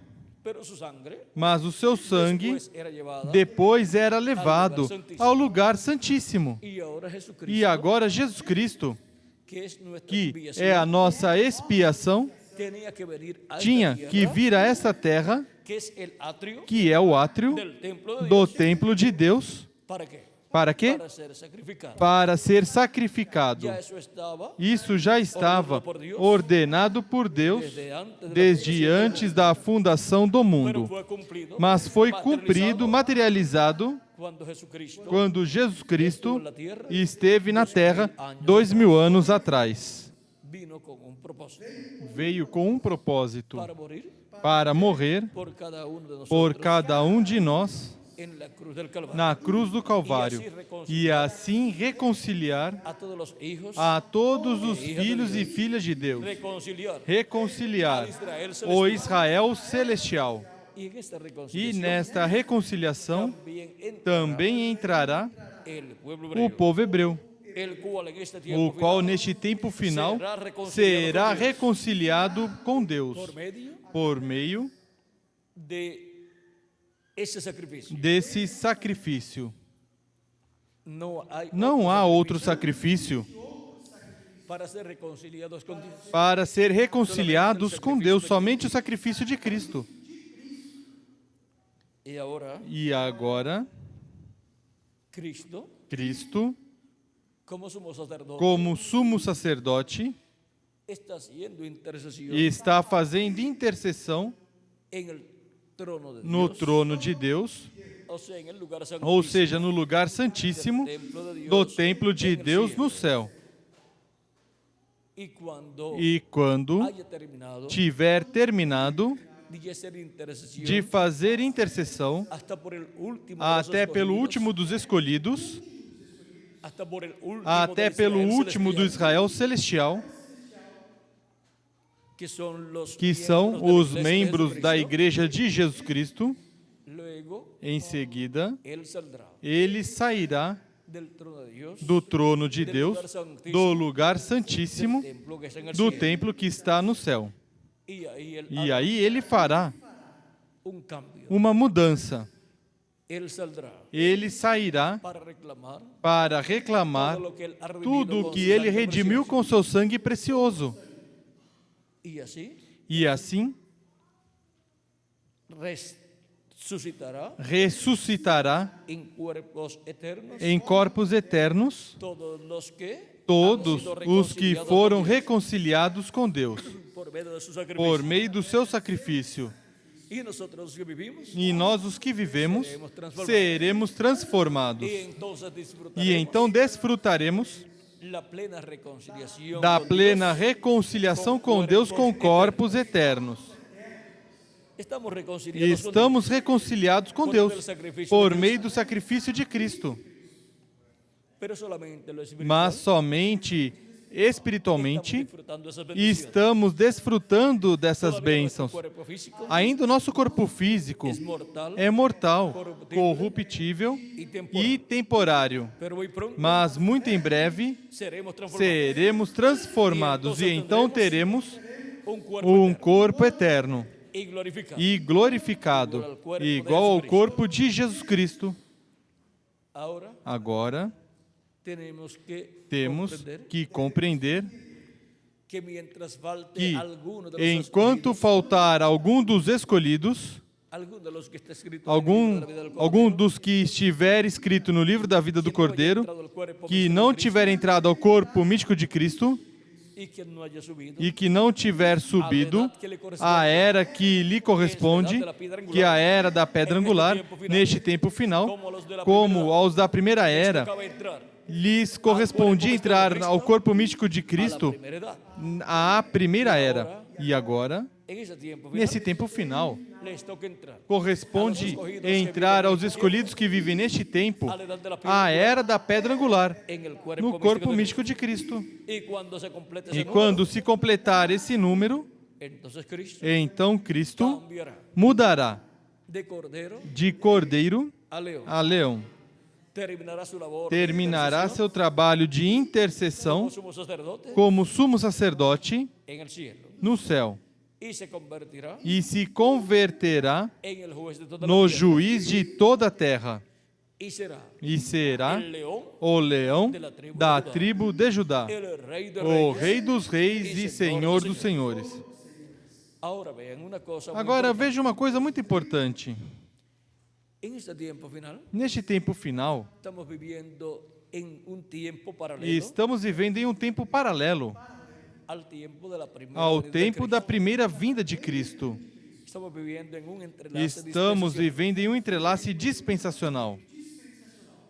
Speaker 1: pero su sangre
Speaker 2: mas o seu sangue
Speaker 1: después era llevada
Speaker 2: depois era levado ao lugar santíssimo.
Speaker 1: y ahora Jesucristo,
Speaker 2: E agora Jesus Cristo,
Speaker 1: que es nuestra
Speaker 2: que
Speaker 1: expiación,
Speaker 2: é a nossa expiação,
Speaker 1: tenía que venir a esta
Speaker 2: tinha
Speaker 1: tierra,
Speaker 2: que vir a esta terra,
Speaker 1: que es el atrio
Speaker 2: que é o átrio
Speaker 1: del templo de
Speaker 2: do
Speaker 1: Dios.
Speaker 2: templo de Deus.
Speaker 1: ¿Para quê?
Speaker 2: Para quê?
Speaker 1: Para ser sacrificado.
Speaker 2: Para ser sacrificado.
Speaker 1: Ya eso estaba
Speaker 2: Isso já estava ordenado por Deus desde antes da fundação do
Speaker 1: pero
Speaker 2: mundo,
Speaker 1: fue cumplido,
Speaker 2: mas foi cumprido, materializado,
Speaker 1: cuando Jesucristo
Speaker 2: quando Jesus Cristo esteve na terra 2000 anos atrás.
Speaker 1: vino con un propósito
Speaker 2: Veio com um propósito,
Speaker 1: para morir
Speaker 2: para morrer
Speaker 1: por cada uno de nosotros
Speaker 2: por cada um de nós
Speaker 1: en la cruz del Calvario,
Speaker 2: na cruz do Calvário e assim reconciliar
Speaker 1: a todos los hijos,
Speaker 2: a todos os filhos e filhas de Deus, reconciliar o Israel celestial.
Speaker 1: y en esta
Speaker 2: E
Speaker 1: reconciliación
Speaker 2: nesta reconciliação
Speaker 1: también entra
Speaker 2: também entrará
Speaker 1: el pueblo
Speaker 2: o
Speaker 1: hebreo,
Speaker 2: povo hebreu,
Speaker 1: el cual en este
Speaker 2: o
Speaker 1: tiempo
Speaker 2: qual
Speaker 1: final
Speaker 2: neste tempo final
Speaker 1: será
Speaker 2: será reconciliado com Deus
Speaker 1: por medio
Speaker 2: por meio
Speaker 1: de ese sacrificio.
Speaker 2: desse sacrifício.
Speaker 1: Não há
Speaker 2: Não há outro sacrifício
Speaker 1: para ser reconciliados con Dios.
Speaker 2: para ser reconciliados com Deus, somente o sacrifício de Cristo.
Speaker 1: Y ahora
Speaker 2: E agora,
Speaker 1: Cristo,
Speaker 2: Cristo,
Speaker 1: como sumo sacerdote,
Speaker 2: como sumo sacerdote,
Speaker 1: está haciendo intercesión
Speaker 2: está fazendo intercessão
Speaker 1: en el trono de
Speaker 2: no
Speaker 1: Dios,
Speaker 2: trono de Deus,
Speaker 1: o sea, en el lugar
Speaker 2: ou
Speaker 1: santísimo
Speaker 2: seja, no lugar santíssimo
Speaker 1: templo de Dios,
Speaker 2: do templo de
Speaker 1: en el
Speaker 2: Deus
Speaker 1: cielo.
Speaker 2: no céu.
Speaker 1: Y cuando
Speaker 2: E quando
Speaker 1: haya terminado
Speaker 2: tiver terminado
Speaker 1: de hacer intercesión
Speaker 2: de fazer intercessão,
Speaker 1: hasta por el último de los
Speaker 2: até pelo
Speaker 1: escogidos,
Speaker 2: último dos escolhidos,
Speaker 1: hasta por el último
Speaker 2: até
Speaker 1: del
Speaker 2: pelo
Speaker 1: Israel
Speaker 2: último do
Speaker 1: celestial,
Speaker 2: Israel celestial,
Speaker 1: que son los
Speaker 2: que são
Speaker 1: miembros
Speaker 2: os
Speaker 1: de la iglesia de
Speaker 2: membros da
Speaker 1: Jesucristo,
Speaker 2: Igreja de Jesus Cristo.
Speaker 1: luego
Speaker 2: Em seguida,
Speaker 1: él saldrá
Speaker 2: ele sairá
Speaker 1: del trono de Dios,
Speaker 2: do trono de Deus, do lugar santíssimo,
Speaker 1: templo que está en el
Speaker 2: do
Speaker 1: cielo,
Speaker 2: templo que está no céu.
Speaker 1: y ahí él
Speaker 2: E
Speaker 1: hará
Speaker 2: aí ele fará
Speaker 1: un cambio.
Speaker 2: uma mudança.
Speaker 1: Él saldrá
Speaker 2: Ele sairá para reclamar
Speaker 1: todo lo que él ha redimido
Speaker 2: tudo o
Speaker 1: con
Speaker 2: que
Speaker 1: su
Speaker 2: ele
Speaker 1: sangre
Speaker 2: redimiu
Speaker 1: preciosa.
Speaker 2: com seu sangue precioso.
Speaker 1: Y así
Speaker 2: E assim ressuscitará
Speaker 1: en cuerpos eternos
Speaker 2: em corpos eternos
Speaker 1: todos los que
Speaker 2: todos
Speaker 1: han sido
Speaker 2: os que
Speaker 1: reconciliados
Speaker 2: foram
Speaker 1: con Dios
Speaker 2: reconciliados com Deus
Speaker 1: por medio de su sacrificio.
Speaker 2: por meio do seu sacrifício.
Speaker 1: Y nosotros que vivimos
Speaker 2: E nós, os que vivemos, seremos transformados.
Speaker 1: y entonces disfrutaremos
Speaker 2: E então desfrutaremos
Speaker 1: la plena reconciliación
Speaker 2: da
Speaker 1: con
Speaker 2: plena
Speaker 1: Dios.
Speaker 2: reconciliação com Deus com corpos eternos.
Speaker 1: Estamos
Speaker 2: E
Speaker 1: reconciliados con
Speaker 2: estamos reconciliados com Deus por meio do sacrifício de Cristo.
Speaker 1: Dios, pero solamente lo espiritual.
Speaker 2: Mas somente espiritualmente
Speaker 1: estamos disfrutando esas bendiciones.
Speaker 2: estamos desfrutando dessas
Speaker 1: Todavía nuestro
Speaker 2: bênçãos.
Speaker 1: cuerpo físico
Speaker 2: Ainda o nosso corpo físico
Speaker 1: es mortal
Speaker 2: é mortal, corruptível
Speaker 1: y temporal.
Speaker 2: e temporário.
Speaker 1: Pero muy pronto
Speaker 2: Mas muito em breve
Speaker 1: seremos transformados
Speaker 2: seremos transformados e então teremos
Speaker 1: un cuerpo
Speaker 2: um corpo eterno
Speaker 1: y glorificado.
Speaker 2: e glorificado, igual ao corpo de Jesus Cristo.
Speaker 1: Ahora
Speaker 2: Agora
Speaker 1: tenemos que
Speaker 2: temos
Speaker 1: comprender
Speaker 2: que compreender
Speaker 1: que mientras falte
Speaker 2: que,
Speaker 1: alguno de los
Speaker 2: enquanto
Speaker 1: escogidos,
Speaker 2: faltar algum dos escolhidos,
Speaker 1: alguno de los que está escrito en el libro
Speaker 2: algum,
Speaker 1: de la vida del
Speaker 2: algum
Speaker 1: Cordero,
Speaker 2: dos que estiver escrito no livro da vida do
Speaker 1: que no haya
Speaker 2: Cordeiro,
Speaker 1: entrado al cuerpo
Speaker 2: que
Speaker 1: místico
Speaker 2: não
Speaker 1: de Cristo,
Speaker 2: tiver entrado ao corpo místico de Cristo
Speaker 1: y que no haya subido
Speaker 2: e que não tiver subido à era que lhe corresponde, que é a era da pedra angular, neste tempo final, como aos da primeira era,
Speaker 1: acaba de entrar
Speaker 2: lhes correspondia entrar ao corpo místico de
Speaker 1: a la
Speaker 2: Cristo
Speaker 1: primera edad.
Speaker 2: à primeira era. E agora,
Speaker 1: En ese tiempo final,
Speaker 2: nesse tempo final,
Speaker 1: les toca entrar
Speaker 2: corresponde entrar aos escolhidos que vivem neste tempo
Speaker 1: a la edad de la piedra
Speaker 2: à era da pedra angular,
Speaker 1: en el cuerpo,
Speaker 2: no corpo
Speaker 1: místico
Speaker 2: místico de Cristo.
Speaker 1: de Cristo. Y cuando se complete ese
Speaker 2: E
Speaker 1: número,
Speaker 2: quando se completar esse número,
Speaker 1: entonces Cristo
Speaker 2: então Cristo
Speaker 1: cambiará
Speaker 2: mudará
Speaker 1: de cordero
Speaker 2: de cordeiro
Speaker 1: a león.
Speaker 2: a leão.
Speaker 1: Terminará su labor de
Speaker 2: Terminará
Speaker 1: intercesión
Speaker 2: seu trabalho de intercessão
Speaker 1: como sumo sacerdote
Speaker 2: como sumo sacerdote
Speaker 1: en el cielo.
Speaker 2: no céu.
Speaker 1: y se convertirá
Speaker 2: e se converterá
Speaker 1: en el juez de toda la
Speaker 2: no
Speaker 1: tierra,
Speaker 2: juiz de toda a terra,
Speaker 1: y será
Speaker 2: e será
Speaker 1: el león,
Speaker 2: o leão da tribo de Judá,
Speaker 1: el rey de
Speaker 2: o
Speaker 1: reyes.
Speaker 2: Rei dos reis e Senhor dos senhores.
Speaker 1: Ahora vean una cosa muy
Speaker 2: Agora
Speaker 1: importante.
Speaker 2: veja uma coisa muito importante.
Speaker 1: En este tiempo final
Speaker 2: Neste tempo final,
Speaker 1: estamos viviendo en un tiempo
Speaker 2: e
Speaker 1: paralelo
Speaker 2: estamos vivendo em um tempo paralelo
Speaker 1: al tiempo de la primera
Speaker 2: ao
Speaker 1: venida de
Speaker 2: tempo da
Speaker 1: Cristo.
Speaker 2: primeira vinda de Cristo.
Speaker 1: Estamos viviendo en un entrelace
Speaker 2: Estamos
Speaker 1: dispensacional
Speaker 2: vivendo em um entrelace dispensacional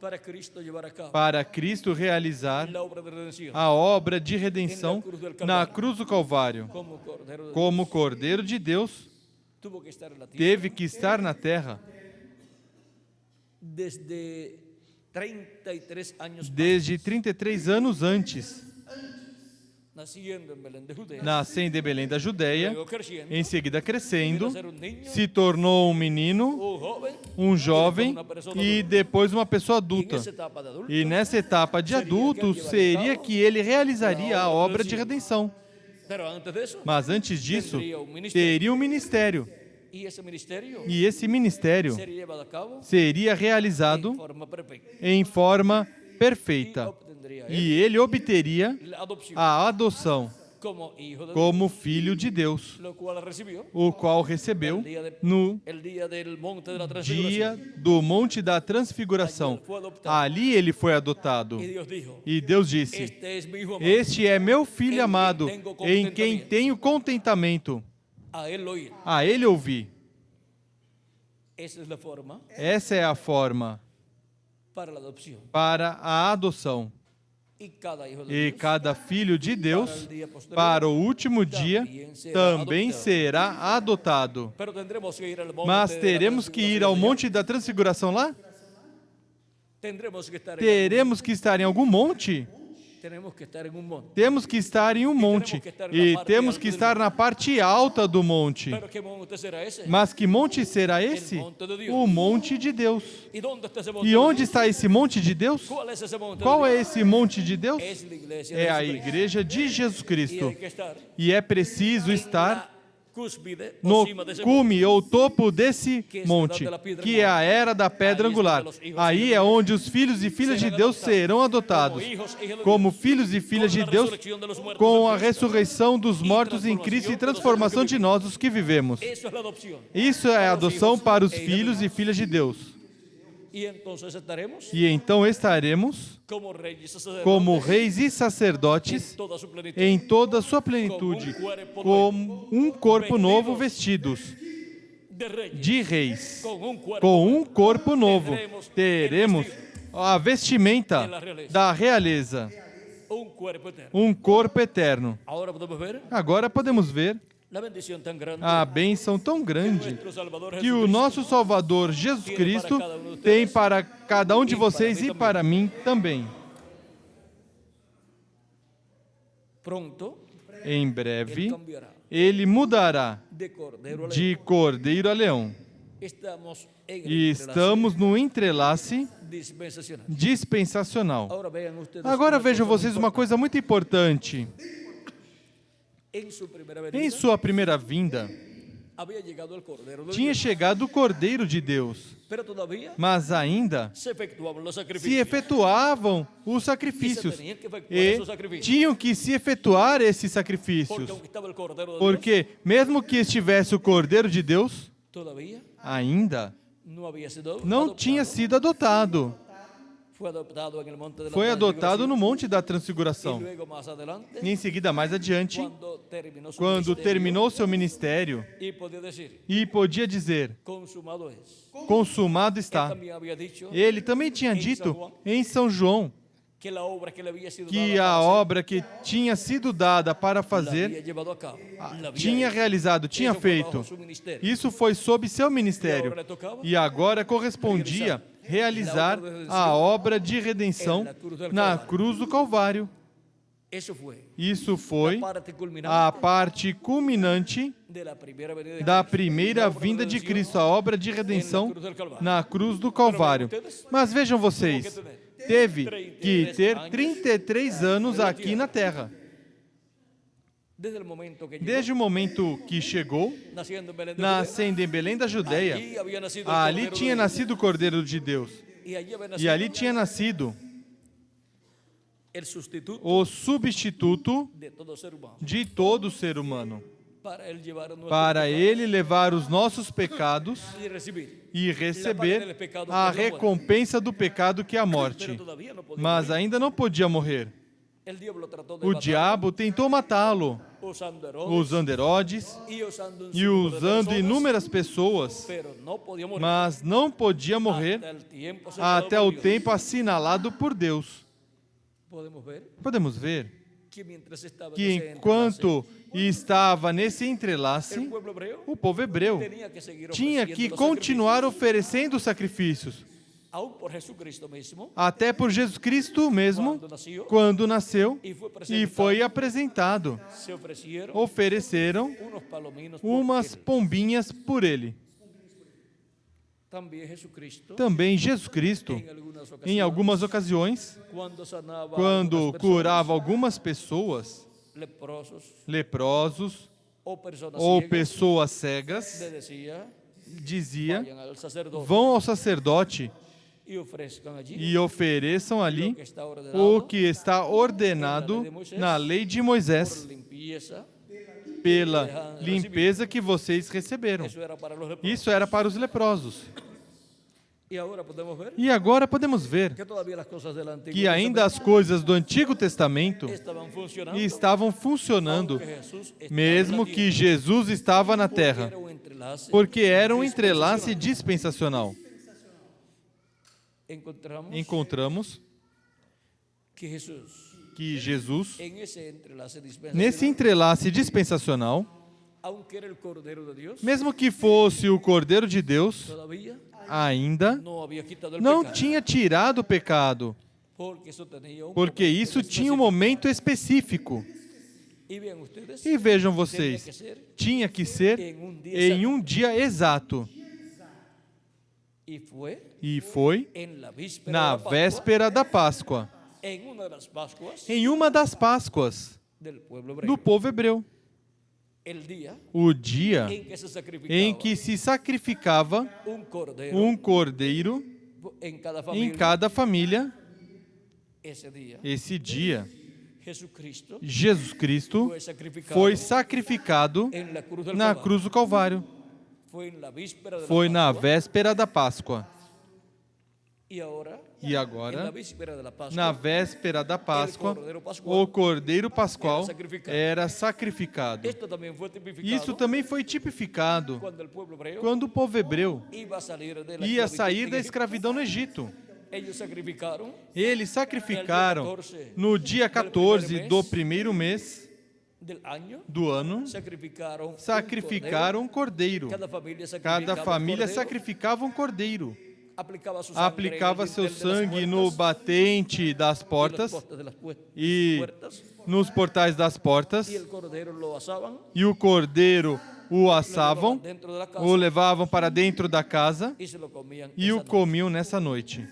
Speaker 1: para Cristo llevar a cabo
Speaker 2: para Cristo realizar
Speaker 1: la obra de redención
Speaker 2: a obra de redenção na cruz do Calvário.
Speaker 1: como Cordero de
Speaker 2: Como Cordeiro de Deus,
Speaker 1: tuvo que estar en la tierra
Speaker 2: teve que estar na terra
Speaker 1: desde 33 años
Speaker 2: desde 33 anos antes,
Speaker 1: naciendo en Belén de Judea,
Speaker 2: nascendo em Belém da Judéia,
Speaker 1: luego creciendo,
Speaker 2: em seguida crescendo,
Speaker 1: vino a ser un niño,
Speaker 2: se tornou um menino,
Speaker 1: un joven,
Speaker 2: um jovem e depois uma pessoa
Speaker 1: y en
Speaker 2: adulta.
Speaker 1: esa etapa de adulto
Speaker 2: E nessa etapa de adulto, seria que ele realizaria a obra de redenção.
Speaker 1: pero antes de eso
Speaker 2: Mas antes disso, teria um ministério.
Speaker 1: y ese ministerio
Speaker 2: E esse ministério
Speaker 1: sería llevado a cabo
Speaker 2: seria
Speaker 1: en
Speaker 2: realizado
Speaker 1: forma perfecta
Speaker 2: em forma
Speaker 1: y
Speaker 2: perfeita.
Speaker 1: obtendría él
Speaker 2: E ele obteria
Speaker 1: la adopción
Speaker 2: a adoção
Speaker 1: como hijo de Dios,
Speaker 2: como filho de Deus,
Speaker 1: lo cual recibió
Speaker 2: o qual recebeu no
Speaker 1: el día del monte de la
Speaker 2: dia
Speaker 1: transfiguración.
Speaker 2: do Monte da Transfiguração. Ali ele foi adotado.
Speaker 1: Y Dios dijo,
Speaker 2: E Deus disse:
Speaker 1: este es mi hijo amado,
Speaker 2: Este é meu filho amado, em quem tenho contentamento.
Speaker 1: a él lo oí.
Speaker 2: A ele ouvi.
Speaker 1: Esa es la forma
Speaker 2: Essa é a forma
Speaker 1: para la adopción.
Speaker 2: para a adoção.
Speaker 1: Y cada hijo de
Speaker 2: E
Speaker 1: Dios
Speaker 2: cada filho de Deus, para o último dia, também será adotado.
Speaker 1: pero tendremos que ir al monte
Speaker 2: Mas
Speaker 1: de la
Speaker 2: teremos que ir ao
Speaker 1: transfiguración.
Speaker 2: Monte da Transfiguração lá?
Speaker 1: Tendremos que estar
Speaker 2: Teremos que estar em algum monte?
Speaker 1: tenemos que estar en un monte.
Speaker 2: Temos que estar em um monte. E temos que estar na parte alta do monte.
Speaker 1: Pero ¿qué monte será ese?
Speaker 2: Mas que monte será esse? O monte de Deus.
Speaker 1: ¿Y dónde está ese monte?
Speaker 2: E onde está esse monte de Deus?
Speaker 1: ¿Cuál es ese monte?
Speaker 2: Qual é esse monte de Deus?
Speaker 1: Es la iglesia
Speaker 2: É
Speaker 1: de
Speaker 2: a
Speaker 1: Jesucristo.
Speaker 2: igreja de Jesus
Speaker 1: Y
Speaker 2: Cristo.
Speaker 1: hay que estar
Speaker 2: E é preciso
Speaker 1: en
Speaker 2: estar
Speaker 1: la cúspide o
Speaker 2: no
Speaker 1: cima de ese monte.
Speaker 2: cume ou topo desse monte, que é a era da pedra angular. Aí é onde os filhos e filhas de Deus serão adotados, como filhos e filhas de Deus, com a ressurreição dos mortos em Cristo e transformação de nós, os que vivemos.
Speaker 1: Eso es la adopción.
Speaker 2: Isso é a adoção para os filhos e filhas de Deus.
Speaker 1: Y entonces estaremos
Speaker 2: E então estaremos
Speaker 1: como reyes y sacerdotes
Speaker 2: como reis e sacerdotes
Speaker 1: en toda su plenitud.
Speaker 2: em toda a sua plenitude, como um corpo novo vestidos
Speaker 1: De reyes.
Speaker 2: de reis.
Speaker 1: Con un cuerpo.
Speaker 2: Com um corpo novo, teremos a vestimenta da realeza,
Speaker 1: Un cuerpo eterno.
Speaker 2: um corpo eterno.
Speaker 1: Ahora podemos ver
Speaker 2: Agora podemos ver
Speaker 1: la bendición tan grande
Speaker 2: a bênção tão grande
Speaker 1: nuestro Salvador
Speaker 2: que o
Speaker 1: Jesucristo
Speaker 2: nosso Salvador Jesus Cristo tem para cada um de vocês e para mim também.
Speaker 1: pronto
Speaker 2: Em
Speaker 1: él
Speaker 2: breve,
Speaker 1: cambiará
Speaker 2: ele mudará
Speaker 1: de cordero a león.
Speaker 2: de cordeiro a leão.
Speaker 1: Estamos en el
Speaker 2: E estamos no entrelace
Speaker 1: dispensacional.
Speaker 2: dispensacional.
Speaker 1: Ahora vean ustedes
Speaker 2: Agora
Speaker 1: una
Speaker 2: vejam
Speaker 1: cosa
Speaker 2: vocês
Speaker 1: muy
Speaker 2: uma coisa muito importante.
Speaker 1: En su primera
Speaker 2: Em
Speaker 1: venida
Speaker 2: sua primeira vinda,
Speaker 1: había llegado el cordero de
Speaker 2: tinha
Speaker 1: Dios,
Speaker 2: chegado o Cordeiro de Deus,
Speaker 1: pero todavía
Speaker 2: mas ainda
Speaker 1: se efectuaban los
Speaker 2: se
Speaker 1: sacrificios.
Speaker 2: efetuavam os sacrifícios e tinham que se efetuar esses
Speaker 1: Porque
Speaker 2: sacrifícios,
Speaker 1: aunque estaba el cordero de Dios,
Speaker 2: porque mesmo que estivesse o Cordeiro de Deus,
Speaker 1: todavía
Speaker 2: ainda
Speaker 1: no había sido
Speaker 2: não
Speaker 1: adoptado.
Speaker 2: tinha sido adotado.
Speaker 1: Fue adoptado en el monte de la
Speaker 2: Foi adotado no
Speaker 1: Transfiguración.
Speaker 2: Monte da
Speaker 1: Y
Speaker 2: Transfiguração.
Speaker 1: luego más adelante,
Speaker 2: E em seguida, mais adiante,
Speaker 1: quando
Speaker 2: quando terminou seu ministério
Speaker 1: y podía decir,
Speaker 2: e podia dizer:
Speaker 1: consumado es.
Speaker 2: consumado
Speaker 1: Él
Speaker 2: está.
Speaker 1: también había dicho
Speaker 2: Ele também tinha dito em São João
Speaker 1: que la obra que le había sido
Speaker 2: que
Speaker 1: dada
Speaker 2: a
Speaker 1: para
Speaker 2: obra que tinha sido dada para
Speaker 1: hacer, la había
Speaker 2: fazer,
Speaker 1: llevado a cabo. La había
Speaker 2: tinha
Speaker 1: hecho.
Speaker 2: realizado, tinha
Speaker 1: Eso fue
Speaker 2: feito.
Speaker 1: bajo su ministerio.
Speaker 2: Isso foi sob seu ministério. E agora correspondia realizar a obra de redenção na cruz do Calvário.
Speaker 1: Eso fue
Speaker 2: Isso
Speaker 1: la
Speaker 2: foi
Speaker 1: parte culminante
Speaker 2: a parte culminante
Speaker 1: de la primera venida de
Speaker 2: da
Speaker 1: Cristo.
Speaker 2: primeira vinda de Cristo, a obra de redenção na cruz do Calvário. Mas vejam vocês, teve que ter 33 anos aqui na terra.
Speaker 1: Desde el momento que llegó,
Speaker 2: Desde o momento que chegou,
Speaker 1: naciendo en Belén de Judea,
Speaker 2: nascendo em Belém da Judeia,
Speaker 1: allí había nacido el
Speaker 2: ali
Speaker 1: Cordero de
Speaker 2: tinha
Speaker 1: Dios.
Speaker 2: nascido o Cordeiro de Deus.
Speaker 1: Y allí había
Speaker 2: E
Speaker 1: nacido
Speaker 2: ali tinha nascido
Speaker 1: el sustituto
Speaker 2: o substituto
Speaker 1: de todo ser humano
Speaker 2: de todo ser humano,
Speaker 1: para él llevar nuestros
Speaker 2: para
Speaker 1: pecados
Speaker 2: ele levar os nossos pecados
Speaker 1: y recibir.
Speaker 2: e receber a recompensa do pecado, que é a morte.
Speaker 1: Pero todavía no podía
Speaker 2: Mas
Speaker 1: morir.
Speaker 2: ainda não podia morrer.
Speaker 1: El diablo trató de
Speaker 2: O
Speaker 1: matarlo,
Speaker 2: diabo tentou matá-lo,
Speaker 1: usando Herodes
Speaker 2: usando Herodes
Speaker 1: y usando un
Speaker 2: e
Speaker 1: sinnúmero de
Speaker 2: usando
Speaker 1: personas,
Speaker 2: inúmeras pessoas,
Speaker 1: pero no podía morir
Speaker 2: mas não podia morrer
Speaker 1: hasta el tiempo señalado
Speaker 2: até
Speaker 1: por
Speaker 2: o
Speaker 1: Dios.
Speaker 2: tempo assinalado por Deus.
Speaker 1: Podemos ver
Speaker 2: Podemos ver
Speaker 1: que mientras estaba
Speaker 2: que
Speaker 1: en ese
Speaker 2: enquanto estava nesse
Speaker 1: entrelace,
Speaker 2: entrelace,
Speaker 1: el pueblo hebreo
Speaker 2: o povo hebreu
Speaker 1: tenía que seguir
Speaker 2: tinha que
Speaker 1: ofreciendo los
Speaker 2: continuar
Speaker 1: sacrificios,
Speaker 2: oferecendo sacrifícios,
Speaker 1: aún por Jesucristo mismo,
Speaker 2: até por Jesus Cristo mesmo,
Speaker 1: cuando nació,
Speaker 2: quando nasceu
Speaker 1: y
Speaker 2: e foi apresentado.
Speaker 1: se ofrecieron
Speaker 2: Ofereceram
Speaker 1: unos palominos por
Speaker 2: umas
Speaker 1: él.
Speaker 2: pombinhas por ele.
Speaker 1: También Jesucristo,
Speaker 2: Também Jesus Cristo, em algumas ocasiões,
Speaker 1: cuando sanaba
Speaker 2: quando
Speaker 1: algunas personas,
Speaker 2: curava algumas pessoas,
Speaker 1: leprosos
Speaker 2: leprosos
Speaker 1: o personas
Speaker 2: ou
Speaker 1: ciegas,
Speaker 2: pessoas cegas,
Speaker 1: le decía,
Speaker 2: dizia:
Speaker 1: vayan al sacerdote
Speaker 2: vão ao sacerdote
Speaker 1: y ofrezcan allí
Speaker 2: e ofereçam
Speaker 1: lo
Speaker 2: ali
Speaker 1: que está
Speaker 2: o
Speaker 1: ordenado
Speaker 2: que está ordenado na lei de
Speaker 1: por
Speaker 2: Moisés,
Speaker 1: limpieza.
Speaker 2: pela limpeza que vocês receberam.
Speaker 1: Eso era para los leprosos.
Speaker 2: Isso era para os leprosos.
Speaker 1: Y ahora podemos ver
Speaker 2: E agora podemos ver
Speaker 1: que todavía las cosas del Antiguo
Speaker 2: que ainda
Speaker 1: Testamento
Speaker 2: as coisas do Antigo Testamento
Speaker 1: estaban funcionando,
Speaker 2: estavam funcionando,
Speaker 1: aunque Jesús estaba
Speaker 2: mesmo
Speaker 1: en la
Speaker 2: que
Speaker 1: tierra,
Speaker 2: Jesus estava na
Speaker 1: porque
Speaker 2: terra,
Speaker 1: era un entrelace
Speaker 2: porque era um entrelace
Speaker 1: dispensacional.
Speaker 2: dispensacional.
Speaker 1: Encontramos
Speaker 2: Encontramos
Speaker 1: que Jesús,
Speaker 2: que Jesus,
Speaker 1: en ese entrelace dispensacional,
Speaker 2: nesse entrelace dispensacional,
Speaker 1: aunque era el Cordero de Dios,
Speaker 2: mesmo que fosse o Cordeiro de Deus,
Speaker 1: todavía
Speaker 2: ainda
Speaker 1: no había quitado el
Speaker 2: não
Speaker 1: pecado,
Speaker 2: tinha tirado o pecado,
Speaker 1: porque eso tenía un
Speaker 2: porque
Speaker 1: momento
Speaker 2: isso tinha um
Speaker 1: específico.
Speaker 2: momento específico.
Speaker 1: Y vean ustedes,
Speaker 2: E vejam
Speaker 1: tenía
Speaker 2: vocês,
Speaker 1: que ser
Speaker 2: tinha que ser
Speaker 1: en un día
Speaker 2: em
Speaker 1: exacto.
Speaker 2: um dia exato.
Speaker 1: Y fue
Speaker 2: E foi
Speaker 1: en la víspera
Speaker 2: na
Speaker 1: de la Pascua,
Speaker 2: véspera da Páscoa,
Speaker 1: en una de las Pascuas
Speaker 2: em uma das Páscoas
Speaker 1: del pueblo hebreo,
Speaker 2: do povo hebreu,
Speaker 1: el día
Speaker 2: o dia
Speaker 1: en que se sacrificaba
Speaker 2: em que se sacrificava
Speaker 1: un cordero
Speaker 2: um cordeiro
Speaker 1: en cada
Speaker 2: em
Speaker 1: familia.
Speaker 2: cada família.
Speaker 1: Ese día
Speaker 2: Esse dia,
Speaker 1: Jesucristo
Speaker 2: Jesus Cristo
Speaker 1: fue sacrificado
Speaker 2: foi sacrificado
Speaker 1: en la cruz del
Speaker 2: na
Speaker 1: Calvario.
Speaker 2: cruz do Calvário.
Speaker 1: Fue en la víspera de
Speaker 2: Foi
Speaker 1: la
Speaker 2: na
Speaker 1: Pascua.
Speaker 2: véspera da Páscoa.
Speaker 1: Y ahora,
Speaker 2: E
Speaker 1: en la
Speaker 2: agora,
Speaker 1: víspera de la Pascua,
Speaker 2: na véspera da Páscoa,
Speaker 1: Cordeiro Pascual
Speaker 2: o Cordeiro Pascual
Speaker 1: sacrificado.
Speaker 2: era sacrificado.
Speaker 1: esto también fue tipificado
Speaker 2: Isso também foi tipificado
Speaker 1: cuando el pueblo hebreo
Speaker 2: quando o povo hebreu
Speaker 1: iba a salir de la
Speaker 2: ia
Speaker 1: esclavitud
Speaker 2: sair
Speaker 1: en
Speaker 2: da
Speaker 1: Egipto.
Speaker 2: escravidão no Egito.
Speaker 1: Ellos sacrificaron
Speaker 2: Eles sacrificaram no dia 14 do primeiro mês
Speaker 1: del año,
Speaker 2: do ano,
Speaker 1: sacrificaron
Speaker 2: um cordeiro.
Speaker 1: Cada família
Speaker 2: Cada
Speaker 1: sacrificava
Speaker 2: família
Speaker 1: um cordeiro,
Speaker 2: sacrificava um cordeiro.
Speaker 1: aplicava seu sangue,
Speaker 2: Aplicava
Speaker 1: en el
Speaker 2: seu
Speaker 1: dintel de las
Speaker 2: sangue no
Speaker 1: puertas,
Speaker 2: batente das
Speaker 1: de las
Speaker 2: portas
Speaker 1: postas de las
Speaker 2: e
Speaker 1: puertas,
Speaker 2: nos portais das portas,
Speaker 1: y el cordero lo asaban,
Speaker 2: e o cordeiro o
Speaker 1: lo llevaban
Speaker 2: assavam,
Speaker 1: dentro de la casa
Speaker 2: o levavam para dentro da casa
Speaker 1: y se lo comían
Speaker 2: e
Speaker 1: esa
Speaker 2: o
Speaker 1: noche.
Speaker 2: comiam nessa noite.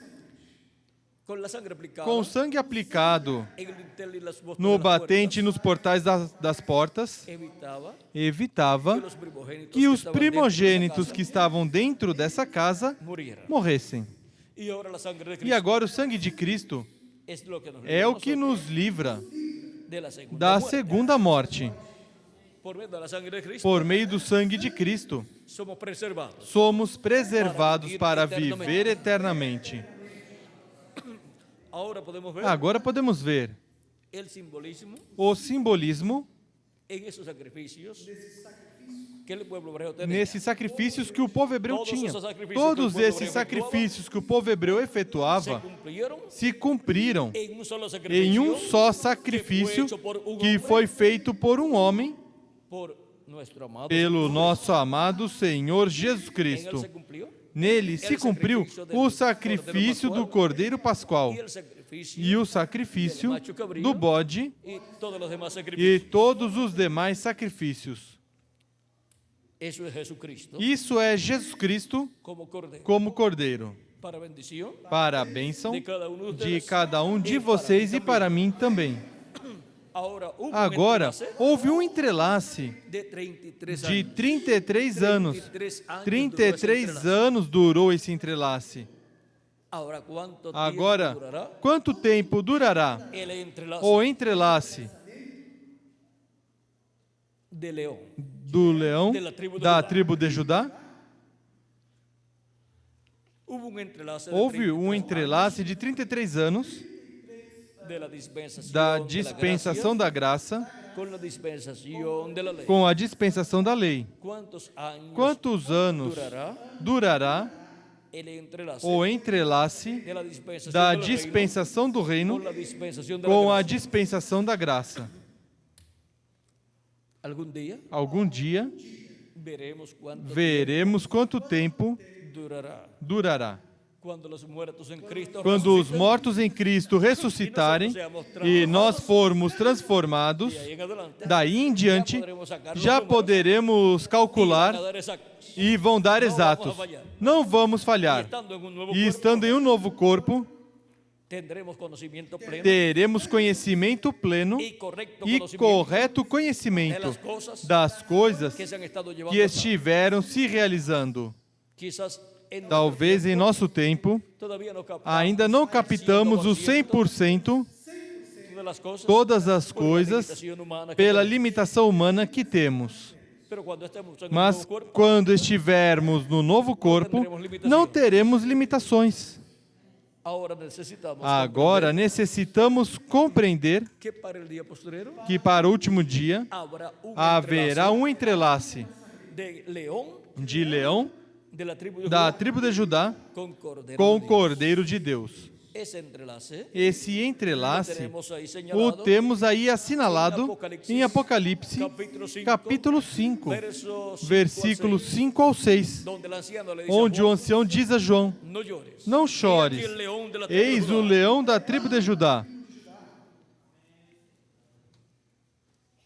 Speaker 1: Con la sangre aplicada
Speaker 2: Com sangue aplicado
Speaker 1: en el dintel y las postas
Speaker 2: no
Speaker 1: de las
Speaker 2: batente e
Speaker 1: puertas,
Speaker 2: nos portais das portas,
Speaker 1: evitaba
Speaker 2: evitava
Speaker 1: que los
Speaker 2: que
Speaker 1: primogénitos
Speaker 2: os
Speaker 1: que estaban dentro de esa
Speaker 2: primogênitos
Speaker 1: casa
Speaker 2: que estavam dentro dessa casa
Speaker 1: murieran.
Speaker 2: morressem.
Speaker 1: Y ahora la sangre de
Speaker 2: E
Speaker 1: Cristo
Speaker 2: agora o sangue de Cristo
Speaker 1: es lo que nos
Speaker 2: é
Speaker 1: libra
Speaker 2: o que
Speaker 1: a nosotros
Speaker 2: nos livra
Speaker 1: de la segunda
Speaker 2: da
Speaker 1: muerte.
Speaker 2: segunda morte.
Speaker 1: Por medio de la sangre de Cristo
Speaker 2: Por meio do sangue de Cristo,
Speaker 1: somos preservados.
Speaker 2: somos preservados para
Speaker 1: Para viver
Speaker 2: viver eternamente.
Speaker 1: Ahora podemos ver
Speaker 2: Agora podemos ver
Speaker 1: el simbolismo
Speaker 2: o simbolismo
Speaker 1: en esos sacrificios que el pueblo hebreo tenía.
Speaker 2: nesses sacrifícios que o povo hebreu
Speaker 1: Todos
Speaker 2: tinha.
Speaker 1: esses sacrifícios que o
Speaker 2: Todos
Speaker 1: povo
Speaker 2: esses
Speaker 1: hebreu
Speaker 2: sacrifícios que o povo hebreu
Speaker 1: Se
Speaker 2: efetuava
Speaker 1: cumplieron
Speaker 2: se cumpriram
Speaker 1: en un solo
Speaker 2: em
Speaker 1: sacrificio
Speaker 2: um só sacrifício que foi feito por um homem,
Speaker 1: por nuestro amado
Speaker 2: pelo
Speaker 1: Jesús.
Speaker 2: nosso amado Senhor Jesus
Speaker 1: En él
Speaker 2: Cristo.
Speaker 1: se cumplió
Speaker 2: Nele se cumpriu o sacrifício do Cordeiro Pascual
Speaker 1: y el sacrificio
Speaker 2: e o sacrifício do bode
Speaker 1: y todos los demás
Speaker 2: e
Speaker 1: sacrificios.
Speaker 2: todos os demais sacrifícios.
Speaker 1: Eso es Jesucristo
Speaker 2: Isso é Jesus Cristo
Speaker 1: como cordero
Speaker 2: como Cordeiro,
Speaker 1: para bendición
Speaker 2: para a bênção
Speaker 1: de cada uno de
Speaker 2: de
Speaker 1: ustedes
Speaker 2: cada um de
Speaker 1: y para
Speaker 2: vocês
Speaker 1: mí
Speaker 2: e para mim também.
Speaker 1: Ahora, hubo un
Speaker 2: Agora,
Speaker 1: entrelace
Speaker 2: houve um entrelace
Speaker 1: de 33
Speaker 2: de
Speaker 1: años.
Speaker 2: 33 anos. 33 anos durou esse entrelace.
Speaker 1: Ahora, ¿cuánto
Speaker 2: Agora,
Speaker 1: tiempo durará
Speaker 2: quanto tempo durará
Speaker 1: el entrelace
Speaker 2: o entrelace
Speaker 1: de León?
Speaker 2: do leão da tribo de Judá?
Speaker 1: Hubo un entrelace de
Speaker 2: Houve um
Speaker 1: 33
Speaker 2: entrelace de 33 anos
Speaker 1: de la dispensación
Speaker 2: da
Speaker 1: de la
Speaker 2: dispensação da graça
Speaker 1: gracia con la dispensación de la ley.
Speaker 2: com a dispensação da lei.
Speaker 1: ¿Cuántos años
Speaker 2: Quantos anos durará
Speaker 1: el entrelace
Speaker 2: o entrelace
Speaker 1: de la dispensación
Speaker 2: da
Speaker 1: del reino
Speaker 2: dispensação do reino
Speaker 1: con la dispensación de la
Speaker 2: com a
Speaker 1: gracia?
Speaker 2: dispensação da graça?
Speaker 1: Algún día
Speaker 2: Algum dia
Speaker 1: veremos
Speaker 2: quanto
Speaker 1: cuánto
Speaker 2: tempo durará.
Speaker 1: cuando los muertos en Cristo
Speaker 2: Quando os
Speaker 1: resuciten,
Speaker 2: mortos em Cristo ressuscitarem e nós formos transformados,
Speaker 1: y ahí en adelante,
Speaker 2: daí em diante
Speaker 1: podremos sacar los
Speaker 2: já
Speaker 1: números
Speaker 2: poderemos
Speaker 1: y
Speaker 2: calcular
Speaker 1: van a dar exactos.
Speaker 2: e vão dar exatos. Não vamos falhar.
Speaker 1: Estando en un nuevo
Speaker 2: E
Speaker 1: cuerpo,
Speaker 2: estando em um novo corpo,
Speaker 1: tendremos conocimiento pleno
Speaker 2: teremos conhecimento pleno
Speaker 1: y correcto
Speaker 2: e
Speaker 1: conocimiento
Speaker 2: correto
Speaker 1: de
Speaker 2: conhecimento
Speaker 1: las cosas
Speaker 2: das coisas
Speaker 1: que se han estado llevando
Speaker 2: que
Speaker 1: a cabo.
Speaker 2: estiveram se realizando.
Speaker 1: Quizás en
Speaker 2: Talvez em nosso tempo
Speaker 1: todavía no captamos
Speaker 2: ainda não captamos o 100%
Speaker 1: de las cosas
Speaker 2: todas as
Speaker 1: por la
Speaker 2: coisas
Speaker 1: limitación humana que
Speaker 2: pela
Speaker 1: tenemos.
Speaker 2: limitação humana que temos.
Speaker 1: Pero cuando estemos en un
Speaker 2: Mas
Speaker 1: nuevo cuerpo,
Speaker 2: quando estivermos no novo corpo, não teremos limitações.
Speaker 1: ahora necesitamos
Speaker 2: Agora necessitamos compreender
Speaker 1: que para el día posterior
Speaker 2: que para o último dia
Speaker 1: habrá un
Speaker 2: haverá
Speaker 1: entrelace
Speaker 2: entrelace
Speaker 1: de león
Speaker 2: de leão
Speaker 1: de la tribu de
Speaker 2: da
Speaker 1: Judá
Speaker 2: tribo de Judá
Speaker 1: con cordero
Speaker 2: com o
Speaker 1: de Dios.
Speaker 2: Cordeiro de Deus.
Speaker 1: Ese entrelace
Speaker 2: Esse entrelace
Speaker 1: tenemos ahí
Speaker 2: o
Speaker 1: señalado
Speaker 2: temos aí assinalado em Apocalipse, capítulo 5, versículos 5 ao 6,
Speaker 1: donde el anciano le dice
Speaker 2: onde
Speaker 1: a
Speaker 2: o
Speaker 1: Juan,
Speaker 2: ancião diz a João:
Speaker 1: no llores.
Speaker 2: Não
Speaker 1: He aquí
Speaker 2: chores,
Speaker 1: el león de la tribu de
Speaker 2: eis o
Speaker 1: Judá.
Speaker 2: leão da tribo de Judá.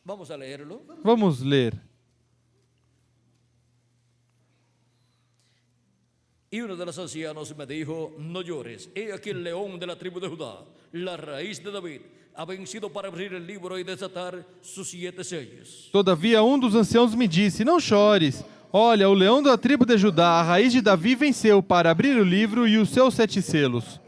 Speaker 1: Vamos a leerlo.
Speaker 2: Vamos ler.
Speaker 1: Y uno de los ancianos me dijo, no llores, he aquí el león de la tribu de Judá, la raíz de David, ha vencido para abrir el libro y desatar sus 7 sellos.
Speaker 2: Todavia um dos anciãos me disse: Não chores. Olha, o leão da tribo de Judá, a raiz de Davi, venceu para abrir o livro e os seus 7 selos.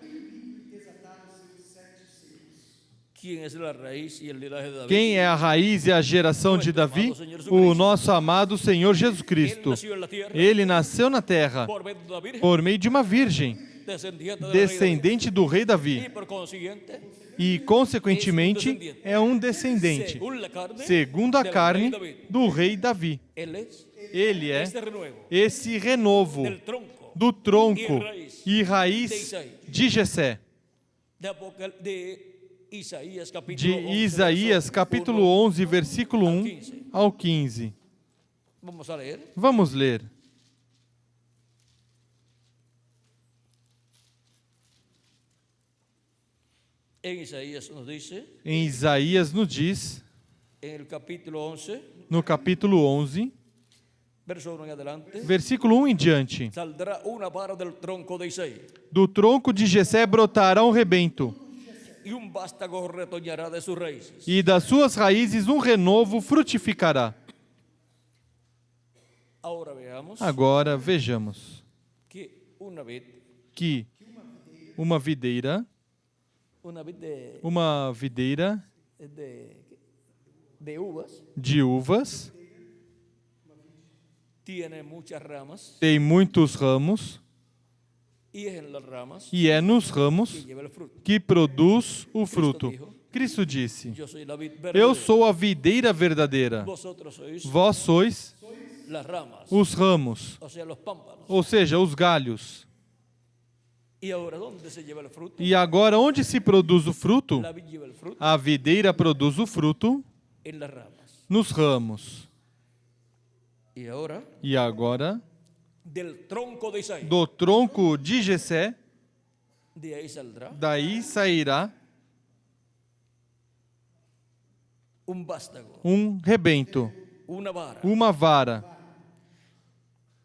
Speaker 1: ¿Quién es la raíz y el linaje de David?
Speaker 2: Quem é a raiz e a geração de Davi? O nosso amado Senhor Jesus
Speaker 1: Él
Speaker 2: Cristo.
Speaker 1: nació en la tierra
Speaker 2: Ele nasceu na terra
Speaker 1: por medio de la Virgen,
Speaker 2: por meio de uma virgem,
Speaker 1: descendiente del rey David.
Speaker 2: descendente do rei Davi.
Speaker 1: Y por consiguiente,
Speaker 2: E, consequentemente, é um descendente,
Speaker 1: según la carne,
Speaker 2: segundo a
Speaker 1: del
Speaker 2: carne,
Speaker 1: rey David.
Speaker 2: do rei Davi.
Speaker 1: Él es
Speaker 2: Ele é
Speaker 1: este renuevo
Speaker 2: esse renovo
Speaker 1: del tronco
Speaker 2: do tronco e raiz de Jessé.
Speaker 1: de Isaías
Speaker 2: De
Speaker 1: capítulo 11,
Speaker 2: Isaías,
Speaker 1: verso
Speaker 2: capítulo
Speaker 1: 1.
Speaker 2: 11, versículo 1 ao 15.
Speaker 1: Vamos a leer.
Speaker 2: Vamos ler.
Speaker 1: En Isaías nos dice,
Speaker 2: Em Isaías nos diz,
Speaker 1: en el capítulo 11,
Speaker 2: no capítulo 11,
Speaker 1: verso 1 en adelante,
Speaker 2: versículo 1 em diante:
Speaker 1: saldrá una vara del tronco de Isaí,
Speaker 2: Do tronco de Jessé brotará um rebento,
Speaker 1: y un vástago retoñará de sus raíces.
Speaker 2: e das suas raízes um renovo frutificará.
Speaker 1: Ahora veamos
Speaker 2: Agora vejamos
Speaker 1: que una vid
Speaker 2: que uma videira
Speaker 1: de uvas
Speaker 2: de uvas
Speaker 1: tiene muchas ramas,
Speaker 2: tem muitos ramos,
Speaker 1: y es en las ramas
Speaker 2: e é nos ramos
Speaker 1: que lleva el fruto.
Speaker 2: que produz o fruto. Cristo disse:
Speaker 1: Yo soy la vid
Speaker 2: Eu
Speaker 1: verdadera,
Speaker 2: sou a videira verdadeira,
Speaker 1: vosotros sois
Speaker 2: vós sois
Speaker 1: las ramas,
Speaker 2: os ramos,
Speaker 1: o sea, los pámpanos.
Speaker 2: ou seja, os galhos.
Speaker 1: Y ahora, ¿dónde se lleva el fruto?
Speaker 2: E agora, onde se produz o fruto?
Speaker 1: La vid lleva el fruto
Speaker 2: A videira produz o fruto
Speaker 1: en las ramas.
Speaker 2: nos ramos.
Speaker 1: Y ahora,
Speaker 2: E agora,
Speaker 1: del tronco de Isaí,
Speaker 2: do tronco de Jessé,
Speaker 1: de ahí saldrá
Speaker 2: daí sairá
Speaker 1: un vástago,
Speaker 2: um rebento,
Speaker 1: una vara.
Speaker 2: uma vara.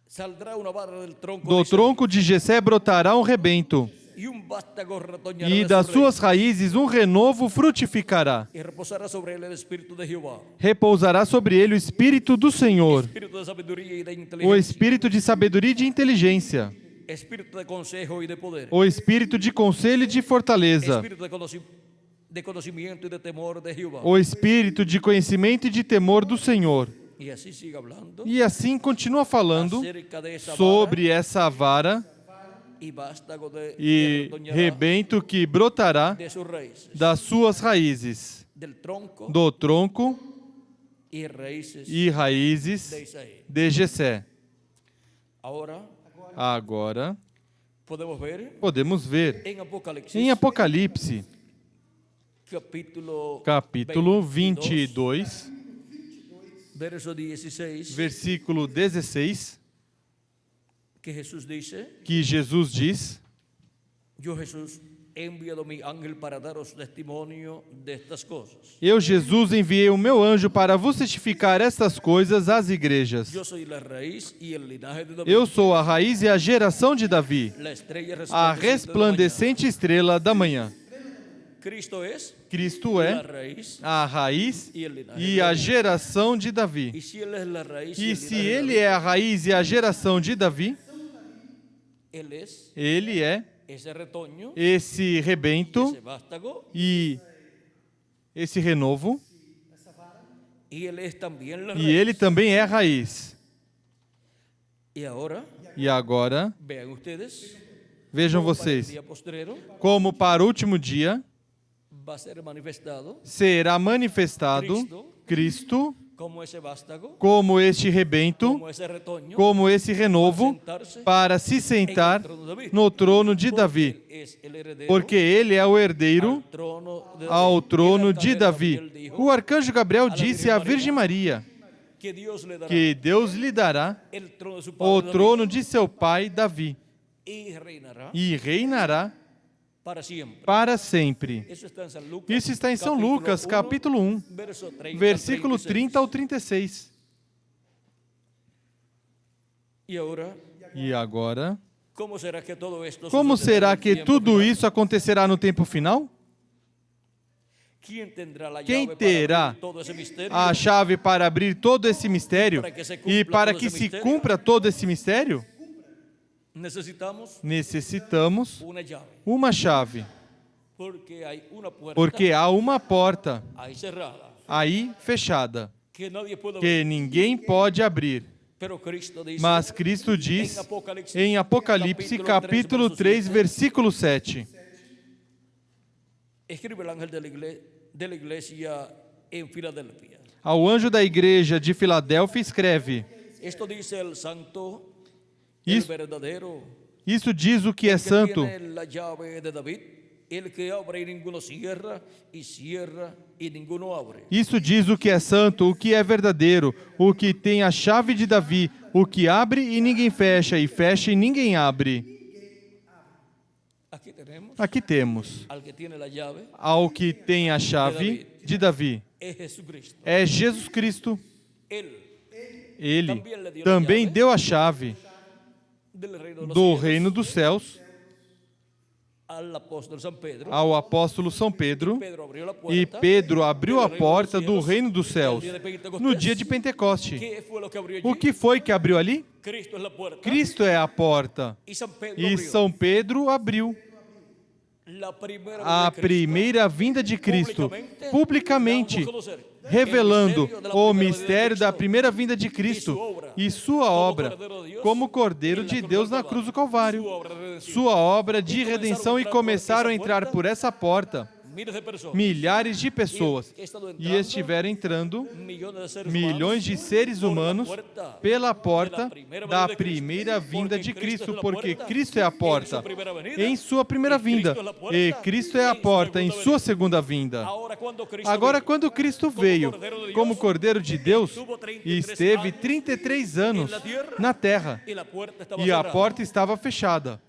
Speaker 1: Saldrá una vara del tronco de
Speaker 2: Do
Speaker 1: Isaí,
Speaker 2: tronco de Jessé brotará um rebento,
Speaker 1: y y un vástago retoñará
Speaker 2: e
Speaker 1: de
Speaker 2: das
Speaker 1: su
Speaker 2: suas
Speaker 1: raíz,
Speaker 2: raízes um renovo frutificará.
Speaker 1: y reposará sobre él el espíritu de Jehová,
Speaker 2: Repousará sobre ele o Espírito do Senhor,
Speaker 1: espíritu de sabiduría y de
Speaker 2: o
Speaker 1: inteligencia,
Speaker 2: Espírito de sabedoria e de inteligência,
Speaker 1: espíritu de consejo y de poder,
Speaker 2: o Espírito de conselho e de fortaleza,
Speaker 1: espíritu de conocimiento y de temor de Jehová.
Speaker 2: o Espírito de conhecimento e de temor do Senhor.
Speaker 1: Y así sigue hablando
Speaker 2: E assim continua falando
Speaker 1: acerca de esa
Speaker 2: sobre
Speaker 1: vara
Speaker 2: essa vara
Speaker 1: y vástago que
Speaker 2: e
Speaker 1: retoñará
Speaker 2: rebento que brotará
Speaker 1: de sus raíces,
Speaker 2: das suas raízes,
Speaker 1: del tronco
Speaker 2: do tronco
Speaker 1: y raíces
Speaker 2: e raízes
Speaker 1: de Isaí.
Speaker 2: de Jessé.
Speaker 1: Ahora
Speaker 2: Agora
Speaker 1: podemos ver
Speaker 2: podemos ver
Speaker 1: en Apocalipsis,
Speaker 2: em Apocalipse, capítulo 22,
Speaker 1: verso 16,
Speaker 2: versículo 16,
Speaker 1: que Jesús dice:
Speaker 2: que Jesus diz:
Speaker 1: Yo, Jesús, he enviado mi ángel para daros testimonio de estas cosas.
Speaker 2: Eu, Jesus, enviei o meu anjo para vos testificar estas coisas às igrejas.
Speaker 1: Yo soy la raíz y el linaje de David,
Speaker 2: Eu sou a raiz e a geração de Davi,
Speaker 1: la estrella
Speaker 2: a
Speaker 1: resplandeciente de la
Speaker 2: resplandecente estrela da manhã.
Speaker 1: mañana. Cristo es
Speaker 2: Cristo
Speaker 1: la
Speaker 2: é
Speaker 1: raíz
Speaker 2: a raiz
Speaker 1: y el linaje
Speaker 2: e
Speaker 1: de
Speaker 2: a
Speaker 1: David.
Speaker 2: geração de Davi.
Speaker 1: Y si él es la raíz y
Speaker 2: E
Speaker 1: el
Speaker 2: se
Speaker 1: linaje de
Speaker 2: ele
Speaker 1: David,
Speaker 2: é a raiz e a geração de Davi,
Speaker 1: él es
Speaker 2: ele é
Speaker 1: ese retoño,
Speaker 2: esse rebento
Speaker 1: ese vástago,
Speaker 2: e esse renovo,
Speaker 1: y él es también la
Speaker 2: e
Speaker 1: raíz.
Speaker 2: ele também é a raiz.
Speaker 1: Y ahora,
Speaker 2: E agora,
Speaker 1: vean ustedes,
Speaker 2: vejam
Speaker 1: como para el
Speaker 2: vocês,
Speaker 1: día postrero
Speaker 2: como para o último dia
Speaker 1: va a ser manifestado
Speaker 2: será manifestado Cristo
Speaker 1: como ese vástago,
Speaker 2: como este rebento,
Speaker 1: como ese retoño,
Speaker 2: como esse renovo, para se sentar no trono de Davi,
Speaker 1: porque él es el heredero
Speaker 2: porque ele é o herdeiro
Speaker 1: al trono de David.
Speaker 2: ao trono de
Speaker 1: Y el ángel Gabriel
Speaker 2: Davi.
Speaker 1: dijo
Speaker 2: O arcanjo Gabriel disse à Virgem Maria
Speaker 1: que Dios le dará
Speaker 2: que Deus lhe dará
Speaker 1: el trono de su
Speaker 2: o
Speaker 1: padre David,
Speaker 2: trono de seu pai Davi
Speaker 1: y reinará
Speaker 2: e reinará
Speaker 1: para siempre.
Speaker 2: para sempre.
Speaker 1: Eso está en San Lucas,
Speaker 2: Isso está em São
Speaker 1: capítulo
Speaker 2: Lucas,
Speaker 1: 1,
Speaker 2: capítulo 1,
Speaker 1: verso 30,
Speaker 2: versículo
Speaker 1: 36.
Speaker 2: 30 ao 36.
Speaker 1: Y ahora,
Speaker 2: E agora,
Speaker 1: ¿cómo será que todo esto
Speaker 2: como
Speaker 1: sucederá
Speaker 2: será
Speaker 1: en el
Speaker 2: que
Speaker 1: tiempo
Speaker 2: tudo
Speaker 1: final?
Speaker 2: isso acontecerá no tempo final?
Speaker 1: ¿Quién tendrá la
Speaker 2: Quem
Speaker 1: llave para
Speaker 2: terá
Speaker 1: abrir todo ese misterio?
Speaker 2: a chave para abrir todo esse mistério
Speaker 1: Para que se
Speaker 2: e
Speaker 1: cumpla
Speaker 2: para
Speaker 1: todo
Speaker 2: que
Speaker 1: esse
Speaker 2: se
Speaker 1: mistério?
Speaker 2: cumpra todo esse mistério?
Speaker 1: Necesitamos
Speaker 2: Necessitamos
Speaker 1: una llave,
Speaker 2: uma chave,
Speaker 1: porque hay una puerta
Speaker 2: porque há uma porta
Speaker 1: ahí cerrada
Speaker 2: aí fechada
Speaker 1: que nadie puede abrir.
Speaker 2: que ninguém pode abrir.
Speaker 1: Pero Cristo dice
Speaker 2: Mas Cristo diz
Speaker 1: em
Speaker 2: em Apocalipse capítulo 3, versículo 7.
Speaker 1: escribe el ángel de la iglesia en Filadelfia.
Speaker 2: Ao anjo da igreja de Filadélfia escreve:
Speaker 1: Esto dice el santo,
Speaker 2: Isso-
Speaker 1: el verdadero,
Speaker 2: Isso diz o que é
Speaker 1: que
Speaker 2: santo,
Speaker 1: tiene la llave de David, el que abre y ninguno cierra, y cierra y ninguno abre.
Speaker 2: isso diz o que é santo, o que é verdadeiro, o que tem a chave de Davi, o que abre e ninguém fecha, e fecha e ninguém abre.
Speaker 1: Aquí tenemos
Speaker 2: Aqui temos
Speaker 1: al que tiene la llave,
Speaker 2: ao que tem a chave de Davi.
Speaker 1: es Jesucristo.
Speaker 2: É Jesus Cristo.
Speaker 1: Él
Speaker 2: Ele também deu a chave
Speaker 1: del reino de los
Speaker 2: do
Speaker 1: cielos
Speaker 2: reino dos céus
Speaker 1: al apóstol San Pedro.
Speaker 2: ao apóstolo São Pedro,
Speaker 1: Pedro abrió la
Speaker 2: e
Speaker 1: puerta.
Speaker 2: Pedro abriu a
Speaker 1: del reino
Speaker 2: porta
Speaker 1: dos
Speaker 2: do
Speaker 1: cielos
Speaker 2: reino dos céus
Speaker 1: el día de Pentecostés.
Speaker 2: no dia de Pentecoste.
Speaker 1: ¿Qué fue lo que abrió allí?
Speaker 2: O que foi que abriu ali?
Speaker 1: Cristo es la puerta.
Speaker 2: Cristo é a porta.
Speaker 1: Y San Pedro
Speaker 2: E
Speaker 1: abrió.
Speaker 2: São Pedro abriu
Speaker 1: La primera
Speaker 2: a
Speaker 1: vez de Cristo,
Speaker 2: primeira vinda de Cristo, publicamente revelando o mistério da primeira vinda de Cristo e sua obra como Cordeiro de Deus na cruz do Calvário, sua obra de redenção, e começaram a entrar por essa porta
Speaker 1: miles de personas,
Speaker 2: milhares de pessoas e estiveram entrando milhões de seres humanos pela porta da primeira vinda de Cristo, porque Cristo é a porta em sua primeira vinda e Cristo é a porta em sua segunda vinda. Agora, quando Cristo veio como Cordeiro de Deus, esteve 33 anos na terra e a porta estava fechada,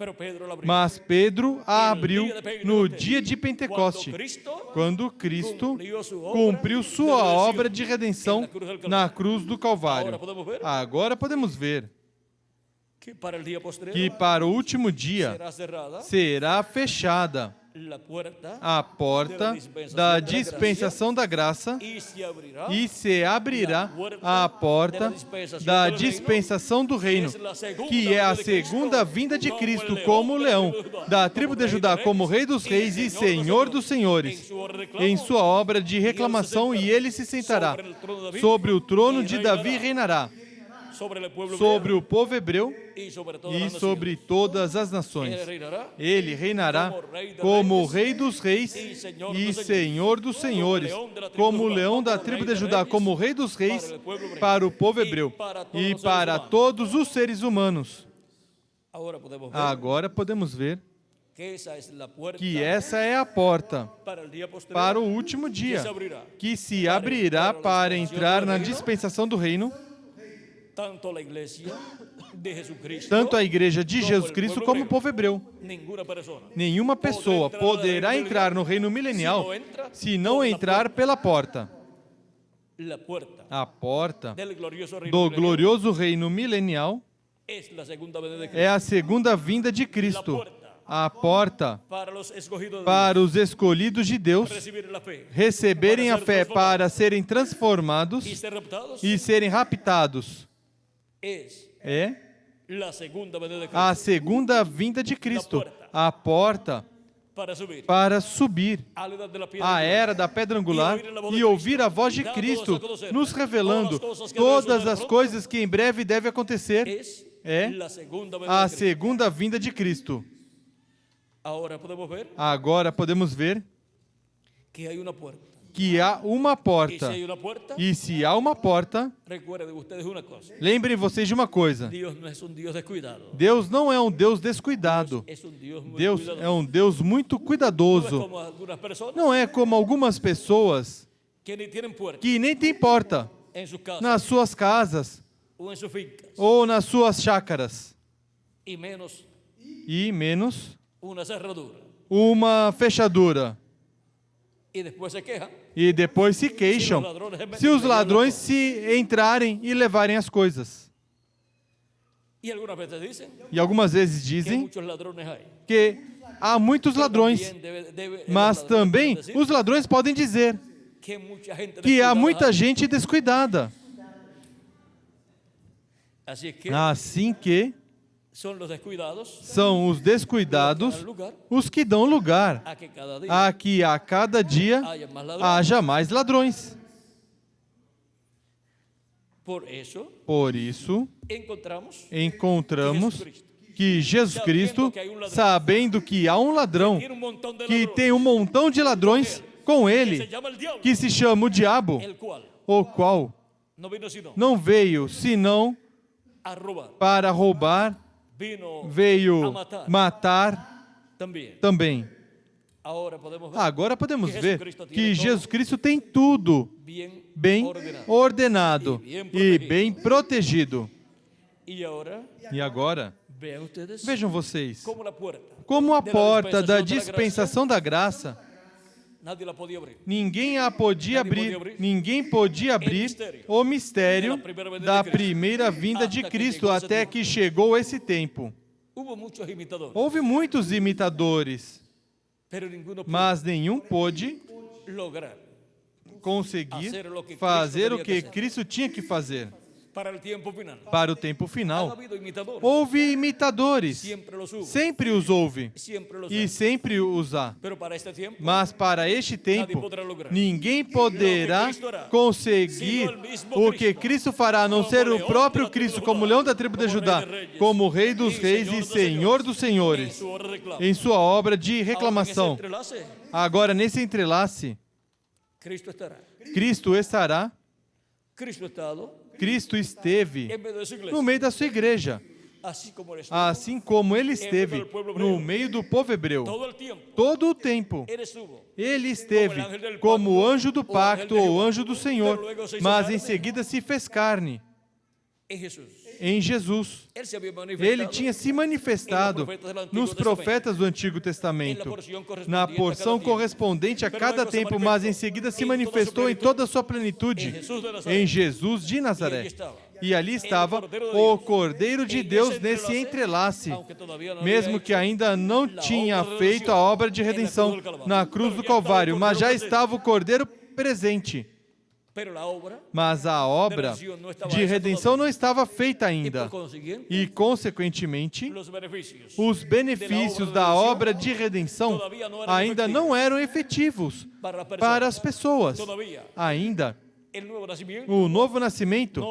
Speaker 2: mas Pedro a abriu no dia de Pentecoste, quando Cristo cumpriu sua obra de redenção na cruz do Calvário. Agora podemos ver
Speaker 1: que para el día postrero
Speaker 2: que para o último dia
Speaker 1: será cerrada
Speaker 2: será fechada
Speaker 1: la puerta
Speaker 2: a porta da dispensação da graça
Speaker 1: y se abrirá
Speaker 2: e se abrirá a porta da dispensação do reino, que é a segunda vinda de Cristo como leão, da tribo de Judá como rei dos reis e senhor dos senhores, em sua obra de reclamação, e ele se sentará sobre o trono de Davi e reinará sobre o povo hebreu e sobre todas as nações. Ele reinará como Rei dos Reis e Senhor dos Senhores, como o leão da tribo de Judá, como Rei dos Reis para o povo hebreu e para todos os seres humanos. Agora podemos ver que essa é a porta para o último dia, que se abrirá para entrar na dispensação do reino, tanto a igreja de Jesus Cristo como o povo hebreu. Nenhuma pessoa poderá entrar no reino milenial se não entrar pela porta. A porta do glorioso reino milenial é a segunda vinda de Cristo. A porta para os escolhidos de Deus receberem a fé para serem transformados e serem raptados. É a segunda vinda de Cristo, a porta para subir à era da pedra angular e ouvir a voz de Cristo nos revelando todas as coisas que em breve devem acontecer. É a segunda vinda de Cristo. Agora podemos ver que há uma porta. E se há uma porta, lembrem vocês de uma coisa: Deus não é um Deus descuidado. Deus é um Deus muito cuidadoso. Não é como algumas pessoas que nem têm porta nas suas casas ou nas suas chácaras, e menos uma fechadura. E depois se queixam se os ladrões se entrarem e levarem as coisas. E algumas vezes dizem que há muitos ladrões, mas também os ladrões podem dizer que há muita gente descuidada. Assim que são os descuidados os que dão lugar a que a cada dia haja mais ladrões. Por isso, encontramos que Jesus Cristo, sabendo que há um ladrão que tem um montão de ladrões com ele, que se chama o diabo, o qual não veio senão para roubar, veio matar também. Agora podemos ver que Jesus Cristo tem tudo bem ordenado e bem protegido. E agora, vejam vocês, como a porta da dispensação da graça, ninguém a podia abrir, ninguém podia abrir o mistério da primeira vinda de Cristo até que chegou esse tempo. Houve muitos imitadores, mas nenhum pôde conseguir fazer o que Cristo tinha que fazer. Para o tempo final, houve imitadores, sempre os houve e sempre os há. Mas para este tempo, ninguém poderá conseguir o que Cristo fará, a não ser o próprio Cristo, como leão da tribo de Judá, como Rei dos Reis e Senhor dos Senhores, em sua obra de reclamação. Agora, nesse entrelace, Cristo estará, Cristo esteve no meio da sua igreja, assim como ele esteve no meio do povo hebreu. Todo o tempo, ele esteve como o anjo do pacto ou anjo do Senhor, mas em seguida se fez carne em Jesus. Ele tinha se manifestado nos profetas do Antigo Testamento, na porção correspondente a cada tempo, mas em seguida se manifestou em toda a sua plenitude em Jesus de Nazaré. E ali estava o Cordeiro de Deus nesse entrelace, mesmo que ainda não tinha feito a obra de redenção na cruz do Calvário, mas já estava o Cordeiro presente. Mas a obra de redenção não estava feita ainda. E, consequentemente, os benefícios da obra de redenção ainda não eram efetivos para as pessoas. Ainda, o novo nascimento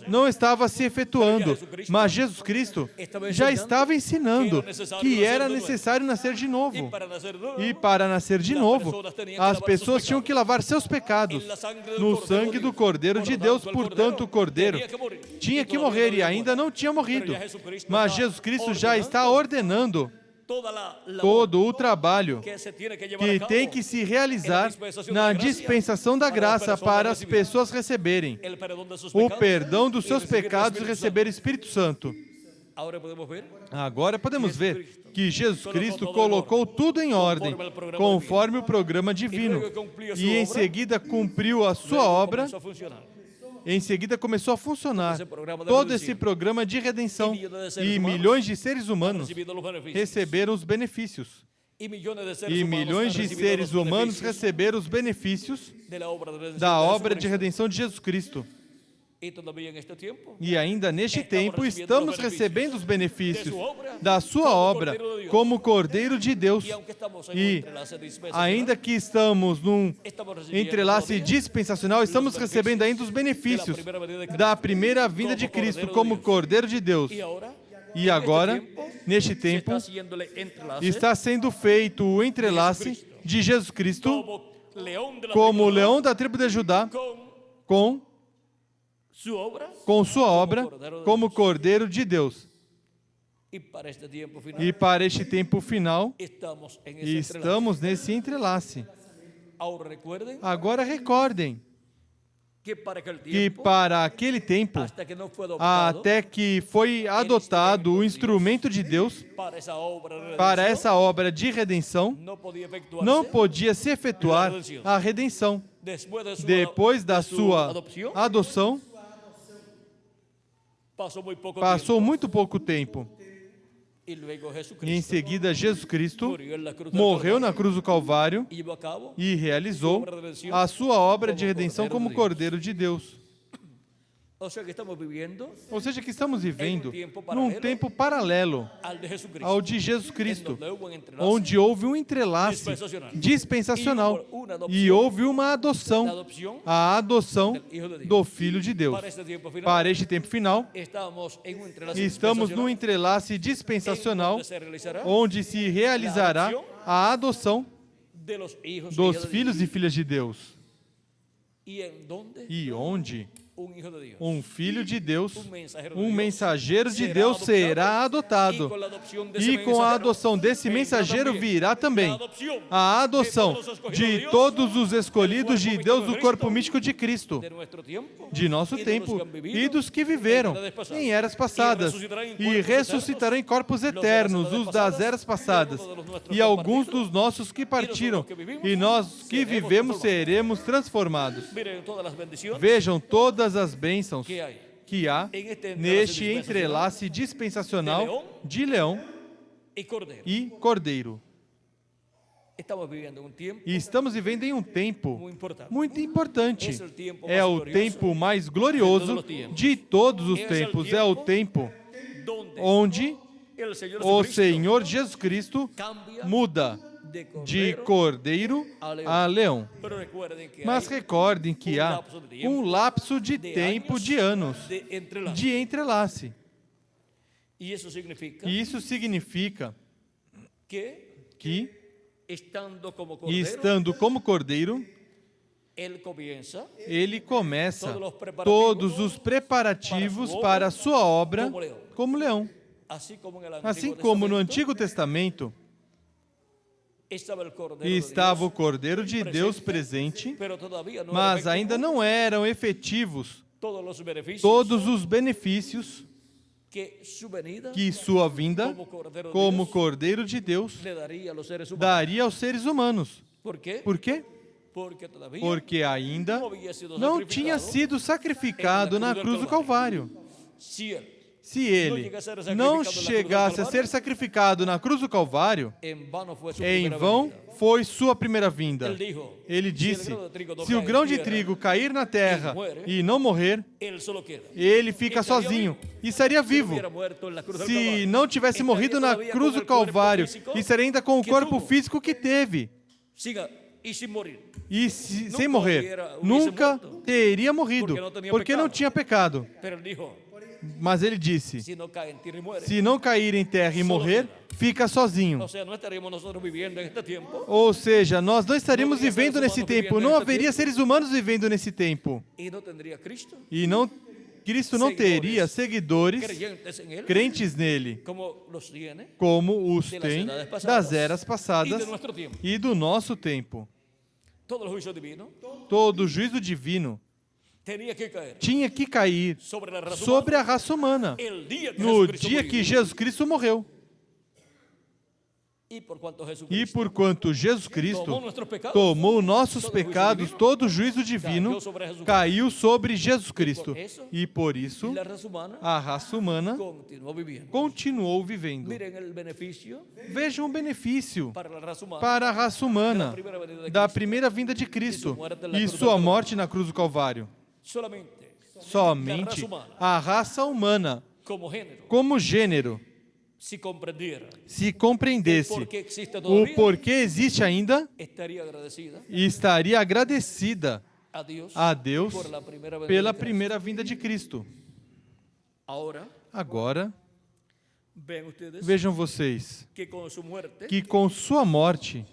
Speaker 2: não estava se efetuando, mas Jesus Cristo já estava ensinando que era necessário nascer de novo. E para nascer de novo, as pessoas tinham que lavar seus pecados no sangue do Cordeiro de Deus. Portanto, o Cordeiro tinha que morrer e ainda não tinha morrido. Mas Jesus Cristo já está ordenando todo o trabalho que tem que se realizar na dispensação da graça para as pessoas receberem o perdão dos seus pecados e receber o Espírito Santo. Agora podemos ver que Jesus Cristo colocou tudo em ordem, conforme o programa divino, e em seguida cumpriu a sua obra. Em seguida começou a funcionar todo esse programa de redenção e milhões de seres humanos receberam os benefícios. E milhões de seres humanos receberam os benefícios da obra de redenção de Jesus Cristo. E ainda neste tempo estamos recebendo os benefícios da sua obra como Cordeiro de Deus. E ainda que estamos num entrelace dispensacional, estamos recebendo ainda os benefícios da primeira vinda de Cristo como Cordeiro de Deus. E agora, neste tempo, está sendo feito o entrelace de Jesus Cristo como leão da tribo de Judá com sua obra como Cordeiro de Deus. E para este tempo final, estamos nesse entrelace. Agora recordem que para aquele tempo, até que foi adotado o instrumento de Deus para essa obra de redenção, não podia se efetuar a redenção. Depois da sua adoção, passou muito pouco tempo. E em seguida, Jesus Cristo morreu na cruz do Calvário e realizou a sua obra de redenção como Cordeiro de Deus. Ou seja, que estamos vivendo num tempo paralelo ao de Jesus Cristo, onde houve um entrelace dispensacional e houve uma adoção, a adoção do Filho de Deus. Para este tempo final, estamos num entrelace dispensacional, onde se realizará a adoção dos filhos e filhas de Deus. E onde um filho de Deus, um mensageiro de Deus será adotado. E com a adoção desse mensageiro virá também a adoção de todos os escolhidos de Deus do corpo místico de Cristo, de nosso tempo e dos que viveram em eras passadas e ressuscitarão em corpos eternos, os das eras passadas, e alguns dos nossos que partiram, e nós que vivemos seremos transformados. Vejam todas as bênçãos que há neste entrelace dispensacional de leão e cordeiro. E estamos vivendo em um tempo muito importante. É o tempo mais glorioso de todos os tempos. É o tempo onde o Senhor Jesus Cristo muda de cordeiro a leão. Mas recordem que há um lapso de tempo de anos de entrelace. E isso significa que, estando como cordeiro, ele começa todos os preparativos para a sua obra como leão. Assim como no Antigo Testamento, estava o Cordeiro de Deus presente, mas ainda não eram efetivos todos os benefícios que sua vinda como Cordeiro de Deus daria aos seres humanos. Por quê? porque ainda
Speaker 1: não havia sido
Speaker 2: não
Speaker 1: sacrificado
Speaker 2: tinha sido sacrificado na cruz do Calvário.
Speaker 1: Si él
Speaker 2: Se ele não chegasse a ser sacrificado na cruz do Calvário,
Speaker 1: en vano fue su
Speaker 2: em
Speaker 1: primera
Speaker 2: vão
Speaker 1: venida.
Speaker 2: foi sua primeira vinda.
Speaker 1: Él dijo,
Speaker 2: Ele
Speaker 1: si el
Speaker 2: disse,
Speaker 1: grano de trigo no
Speaker 2: se o
Speaker 1: cae
Speaker 2: grão
Speaker 1: en
Speaker 2: de
Speaker 1: tierra,
Speaker 2: trigo cair na terra e não morrer,
Speaker 1: él solo queda.
Speaker 2: ele fica sozinho e estaria vivo.
Speaker 1: Hubiera muerto en la cruz del
Speaker 2: Se
Speaker 1: Calvario,
Speaker 2: não tivesse
Speaker 1: estaria
Speaker 2: morrido na
Speaker 1: todavía
Speaker 2: cruz
Speaker 1: con
Speaker 2: do
Speaker 1: el cuerpo
Speaker 2: Calvário,
Speaker 1: físico
Speaker 2: estaria ainda com o
Speaker 1: que
Speaker 2: corpo
Speaker 1: tuvo.
Speaker 2: físico que teve.
Speaker 1: Siga, y sin morir.
Speaker 2: E sem morrer,
Speaker 1: hubiese
Speaker 2: nunca
Speaker 1: muerto.
Speaker 2: teria morrido,
Speaker 1: Porque não tinha
Speaker 2: porque não
Speaker 1: pecado.
Speaker 2: tinha pecado.
Speaker 1: Pero él dijo,
Speaker 2: Mas ele disse,
Speaker 1: si no cae en tierra y muere.
Speaker 2: se não cair em terra e morrer, fica sozinho.
Speaker 1: O sea, no estaríamos nosotros viviendo en este tiempo
Speaker 2: Ou seja, nós não estaríamos
Speaker 1: Não haveria
Speaker 2: vivendo
Speaker 1: seres
Speaker 2: nesse
Speaker 1: humanos
Speaker 2: tempo,
Speaker 1: vivendo
Speaker 2: não
Speaker 1: nesse
Speaker 2: haveria
Speaker 1: tempo.
Speaker 2: seres humanos vivendo nesse tempo.
Speaker 1: y no tendría Cristo
Speaker 2: E não, Cristo não teria seguidores
Speaker 1: creyentes en él
Speaker 2: crentes nele,
Speaker 1: como los tiene
Speaker 2: como os
Speaker 1: de las
Speaker 2: tem
Speaker 1: edades pasadas
Speaker 2: das eras
Speaker 1: y
Speaker 2: passadas
Speaker 1: de nuestro tiempo.
Speaker 2: e do nosso tempo.
Speaker 1: Todo el juicio divino
Speaker 2: Todo juízo divino
Speaker 1: tenía que caer
Speaker 2: tinha que cair
Speaker 1: sobre la raza
Speaker 2: sobre a raça humana
Speaker 1: humana el día que
Speaker 2: no
Speaker 1: Jesucristo
Speaker 2: dia
Speaker 1: murió.
Speaker 2: que Jesus Cristo morreu.
Speaker 1: Y por cuanto
Speaker 2: E
Speaker 1: Jesucristo
Speaker 2: porquanto Jesus
Speaker 1: tomó
Speaker 2: Cristo
Speaker 1: nuestros pecados,
Speaker 2: tomou nossos pecados, todo juízo divino caiu sobre Jesus Cristo. E por isso
Speaker 1: la raza humana
Speaker 2: a raça humana
Speaker 1: continuó viviendo.
Speaker 2: continuou vivendo.
Speaker 1: Miren el beneficio
Speaker 2: Vejam o benefício
Speaker 1: para la raza humana
Speaker 2: para a raça humana da primeira vinda de Cristo e sua morte na cruz do Calvário.
Speaker 1: solamente
Speaker 2: Somente a raça humana,
Speaker 1: como género,
Speaker 2: como gênero,
Speaker 1: si comprendiera
Speaker 2: se compreendesse
Speaker 1: por qué existe
Speaker 2: o
Speaker 1: todavía,
Speaker 2: porquê existe ainda,
Speaker 1: estaría agradecida
Speaker 2: estaria agradecida
Speaker 1: a
Speaker 2: a Deus
Speaker 1: por la primera vez
Speaker 2: pela
Speaker 1: de Cristo.
Speaker 2: primeira vinda de Cristo.
Speaker 1: Ahora
Speaker 2: Agora,
Speaker 1: ven ustedes
Speaker 2: vejam vocês
Speaker 1: que con su muerte
Speaker 2: que com sua morte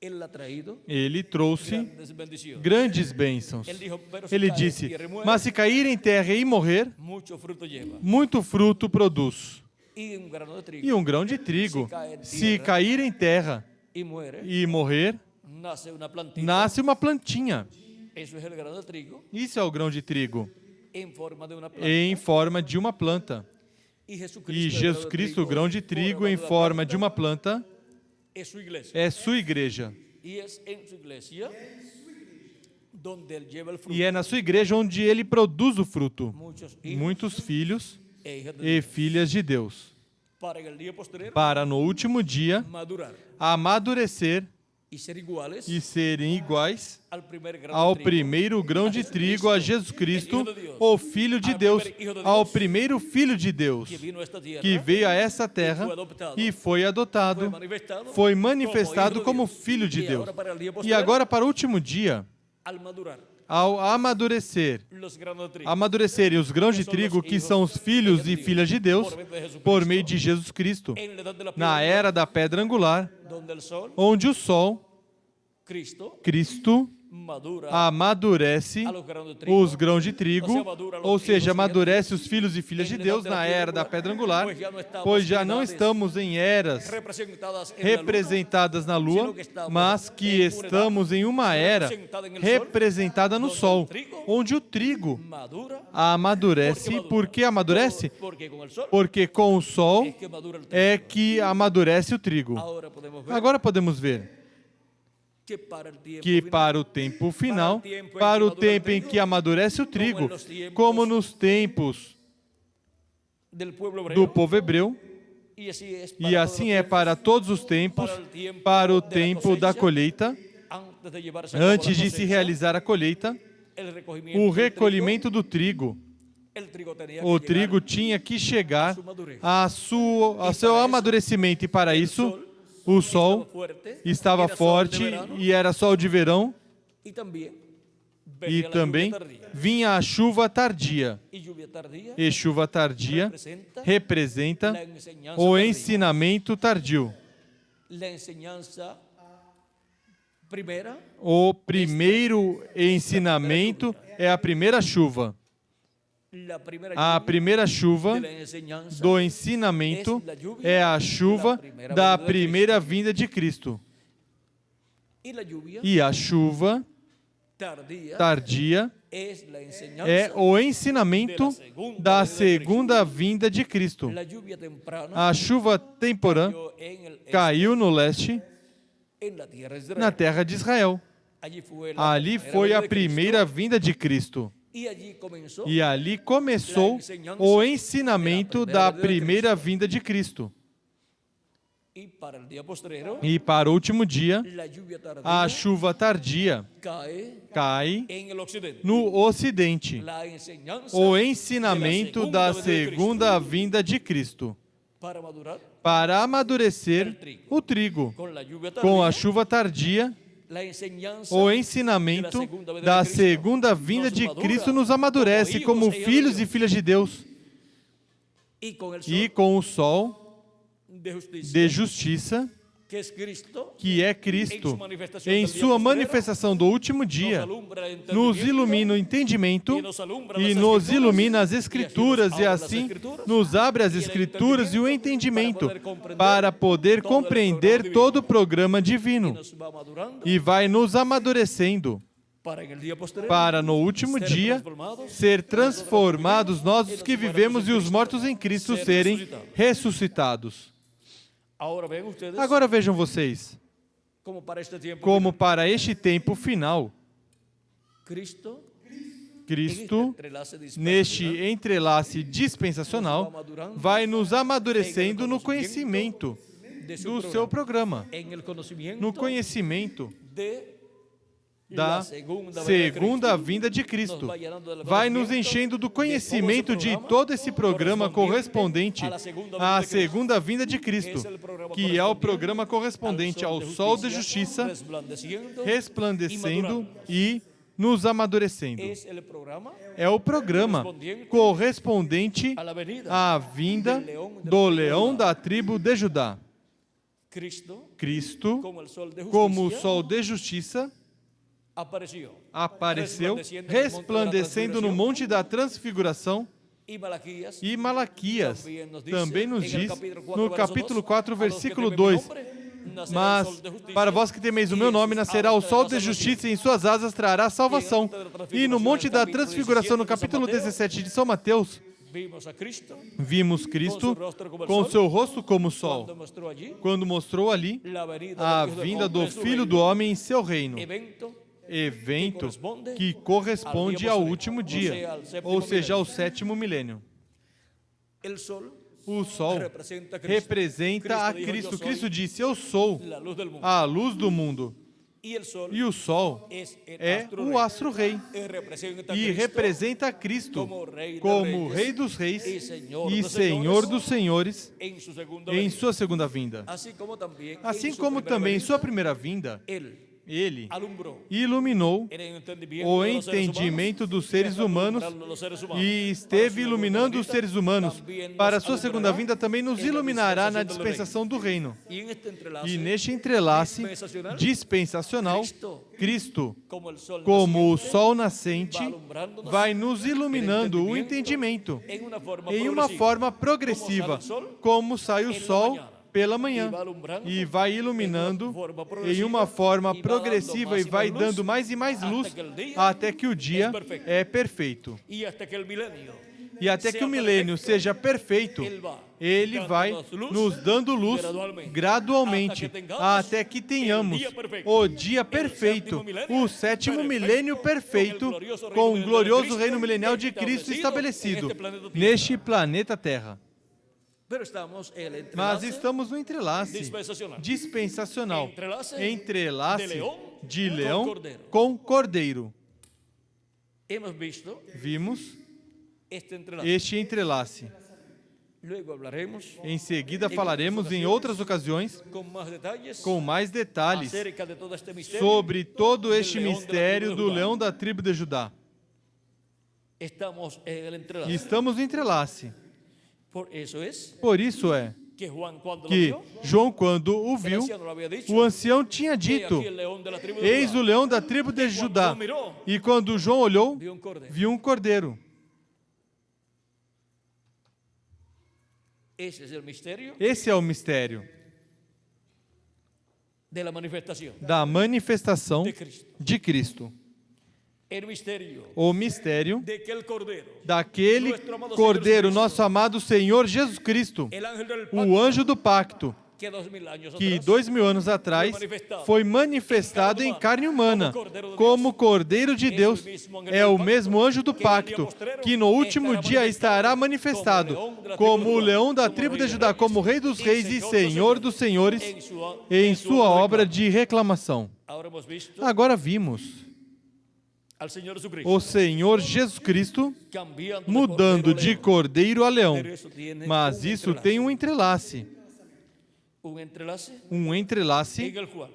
Speaker 1: él ha traído
Speaker 2: ele trouxe
Speaker 1: grandes bendiciones.
Speaker 2: grandes bênçãos.
Speaker 1: Él dijo, pero si
Speaker 2: Ele
Speaker 1: cae en
Speaker 2: disse:
Speaker 1: tierra y muere,
Speaker 2: mas se cair em terra e morrer,
Speaker 1: mucho fruto lleva.
Speaker 2: muito fruto produz.
Speaker 1: Y un grano de trigo
Speaker 2: E um grão de trigo, se cair em terra
Speaker 1: y muere,
Speaker 2: e morrer,
Speaker 1: nace una plantita.
Speaker 2: nasce uma plantinha.
Speaker 1: Eso es el grano de trigo
Speaker 2: Isso é o grão de trigo,
Speaker 1: en forma de una planta.
Speaker 2: em forma de uma planta.
Speaker 1: Y Jesucristo,
Speaker 2: E
Speaker 1: el
Speaker 2: Jesus Cristo, o grão de trigo em forma de uma planta,
Speaker 1: es su iglesia.
Speaker 2: é sua igreja.
Speaker 1: Y es en su iglesia donde él lleva el fruto.
Speaker 2: E é na sua igreja onde ele produz o fruto.
Speaker 1: Muchos hijos
Speaker 2: Muitos filhos
Speaker 1: e hijas de
Speaker 2: e
Speaker 1: Dios,
Speaker 2: filhas de Deus.
Speaker 1: para en el día posterior
Speaker 2: Para no último dia
Speaker 1: madurar
Speaker 2: amadurecer
Speaker 1: y ser iguales
Speaker 2: e serem iguais
Speaker 1: al primer grano
Speaker 2: ao
Speaker 1: de trigo.
Speaker 2: primeiro grão de trigo, a Jesus Cristo, o Filho de Deus, ao primeiro Filho de Deus,
Speaker 1: que vino a esta tierra,
Speaker 2: que veio a essa terra e foi adotado, foi manifestado como Filho de Deus. E agora, para o último dia,
Speaker 1: al madurar
Speaker 2: ao amadurecer,
Speaker 1: los granos de trigo
Speaker 2: amadurecerem os grãos de trigo, que são os filhos e filhas de Deus, por meio de Jesus Cristo,
Speaker 1: en la edad de la
Speaker 2: na
Speaker 1: piedra,
Speaker 2: era da pedra angular,
Speaker 1: donde el sol,
Speaker 2: onde o sol, Cristo,
Speaker 1: madura
Speaker 2: amadurece
Speaker 1: a los granos de trigo,
Speaker 2: os grãos de trigo, ou seja, amadurece os filhos e filhas de Deus na era da pedra angular, pois já não estamos em eras
Speaker 1: representadas en la luna,
Speaker 2: representadas na lua, mas que estamos em uma era representada no sol, onde o trigo
Speaker 1: madura,
Speaker 2: amadurece. Por que amadurece?
Speaker 1: porque con el sol
Speaker 2: Porque com o sol
Speaker 1: es que madura el trigo.
Speaker 2: é que amadurece o trigo.
Speaker 1: Ahora podemos ver
Speaker 2: Agora podemos ver
Speaker 1: que para el tiempo
Speaker 2: que
Speaker 1: final,
Speaker 2: para o tempo final, para o tempo em que amadurece o trigo, como nos tempos
Speaker 1: del pueblo hebreo,
Speaker 2: do povo hebreu,
Speaker 1: y así es
Speaker 2: e assim é para todos os tempos, para o tempo da colheita,
Speaker 1: antes de llevarse a cabo
Speaker 2: antes
Speaker 1: la
Speaker 2: de se
Speaker 1: cosecha,
Speaker 2: realizar a colheita,
Speaker 1: el recogimiento
Speaker 2: o
Speaker 1: del
Speaker 2: recolhimento do trigo.
Speaker 1: el trigo tenía
Speaker 2: O
Speaker 1: que
Speaker 2: trigo
Speaker 1: llegar
Speaker 2: tinha que chegar
Speaker 1: a
Speaker 2: ao seu amadurecimento, e para isso o sol estava
Speaker 1: era sol de
Speaker 2: forte
Speaker 1: verano,
Speaker 2: e era sol de verão,
Speaker 1: y también
Speaker 2: e
Speaker 1: venía la
Speaker 2: também
Speaker 1: lluvia tardía.
Speaker 2: vinha a chuva tardia.
Speaker 1: Y lluvia tardía
Speaker 2: E chuva tardia representa
Speaker 1: la enseñanza
Speaker 2: o
Speaker 1: tardía.
Speaker 2: ensinamento tardio.
Speaker 1: La enseñanza primera
Speaker 2: O primeiro ensinamento é a primeira chuva.
Speaker 1: la primera
Speaker 2: A
Speaker 1: lluvia
Speaker 2: primeira chuva
Speaker 1: de la enseñanza
Speaker 2: do ensinamento é a chuva da primeira vinda de Cristo.
Speaker 1: y la lluvia
Speaker 2: E a chuva
Speaker 1: tardía
Speaker 2: tardia
Speaker 1: es la enseñanza
Speaker 2: é o ensinamento da segunda vinda de Cristo.
Speaker 1: la lluvia temprana
Speaker 2: A chuva temporã
Speaker 1: cayó en el este,
Speaker 2: caiu no leste,
Speaker 1: en la tierra de Israel.
Speaker 2: na terra de Israel. Ali foi a primeira vinda de Cristo. E ali começou o ensinamento da primeira vinda de Cristo. E para o último dia, a chuva tardia cai no Ocidente. O ensinamento da segunda vinda de Cristo. Para amadurecer o trigo. Com a chuva tardia, o ensinamento da segunda vinda de Cristo nos amadurece como filhos e filhas de Deus. E com o sol de justiça, que é Cristo, em sua manifestação do último dia, nos ilumina o entendimento e nos ilumina as Escrituras, e assim nos abre as Escrituras e o entendimento para poder compreender todo o programa divino. E vai nos amadurecendo para no último dia ser transformados nós os que vivemos e os mortos em Cristo serem ressuscitados. Agora vejam vocês, como para este tempo final, Cristo, neste entrelace dispensacional, vai nos amadurecendo no conhecimento do seu programa, no conhecimento da segunda vinda de Cristo. Vai nos enchendo do conhecimento de todo esse programa correspondente à segunda vinda de Cristo, que é o programa correspondente ao sol de justiça, resplandecendo e nos amadurecendo. É o programa correspondente à vinda do leão da tribo de Judá. Cristo, como o sol de justiça, apareceu resplandecendo no Monte da Transfiguração, e Malaquias também nos diz, no capítulo 4, versículo 2, mas para vós que temeis o meu nome, nascerá o sol de justiça e em suas asas trará salvação. E no Monte da Transfiguração, no capítulo 17 de São Mateus, vimos Cristo com seu rosto como sol, quando mostrou ali a vinda do Filho do Homem em seu reino. Evento que corresponde ao último dia, ou seja, ao sétimo milênio. O sol representa a Cristo. Cristo disse, eu sou a luz do mundo. E o sol é o astro-rei e representa a Cristo como Rei dos Reis e Senhor dos Senhores em sua segunda vinda. Assim como também em sua primeira vinda, Ele iluminou o entendimento dos seres humanos e esteve iluminando os seres humanos. Para a sua segunda vinda também nos iluminará na dispensação do reino. E neste entrelace dispensacional, Cristo, como o sol nascente, vai nos iluminando o entendimento em uma forma progressiva, como sai o sol pela manhã, e vai iluminando em uma forma progressiva e vai dando mais e mais luz até que o dia é perfeito. E até que o milênio seja perfeito, Ele vai nos dando luz gradualmente, até que tenhamos o dia perfeito, o sétimo milênio perfeito, com o glorioso reino milenial de Cristo estabelecido neste planeta Terra. Mas estamos no entrelace dispensacional, entrelace de leão com cordeiro. Vimos este entrelace. Em seguida falaremos em outras ocasiões com mais detalhes sobre todo este mistério do leão da tribo de Judá. Estamos no entrelace. Por isso é que João, quando o viu, o ancião tinha dito, eis o leão da tribo de Judá. E quando João olhou, viu um cordeiro. Esse é o mistério da manifestação de Cristo. O mistério daquele Cordeiro, nosso amado Senhor Jesus Cristo, o anjo do pacto,
Speaker 1: que 2000 años
Speaker 2: que
Speaker 1: atrás
Speaker 2: 2000 anos atrás foi manifestado em carne humana, como Cordeiro de Deus. É o mesmo anjo do pacto, que no último dia estará manifestado como o leão da tribo de Judá, como Rei dos Reis e Senhor dos Senhores, em sua obra de reclamação.
Speaker 1: Ahora hemos visto
Speaker 2: Agora vimos
Speaker 1: al Señor Jesucristo
Speaker 2: o Senhor Jesus Cristo
Speaker 1: cambiando
Speaker 2: mudando de
Speaker 1: de
Speaker 2: cordeiro a leão.
Speaker 1: Pero eso tiene
Speaker 2: Mas isso tem um entrelace,
Speaker 1: un entrelace
Speaker 2: um entrelace
Speaker 1: en el cual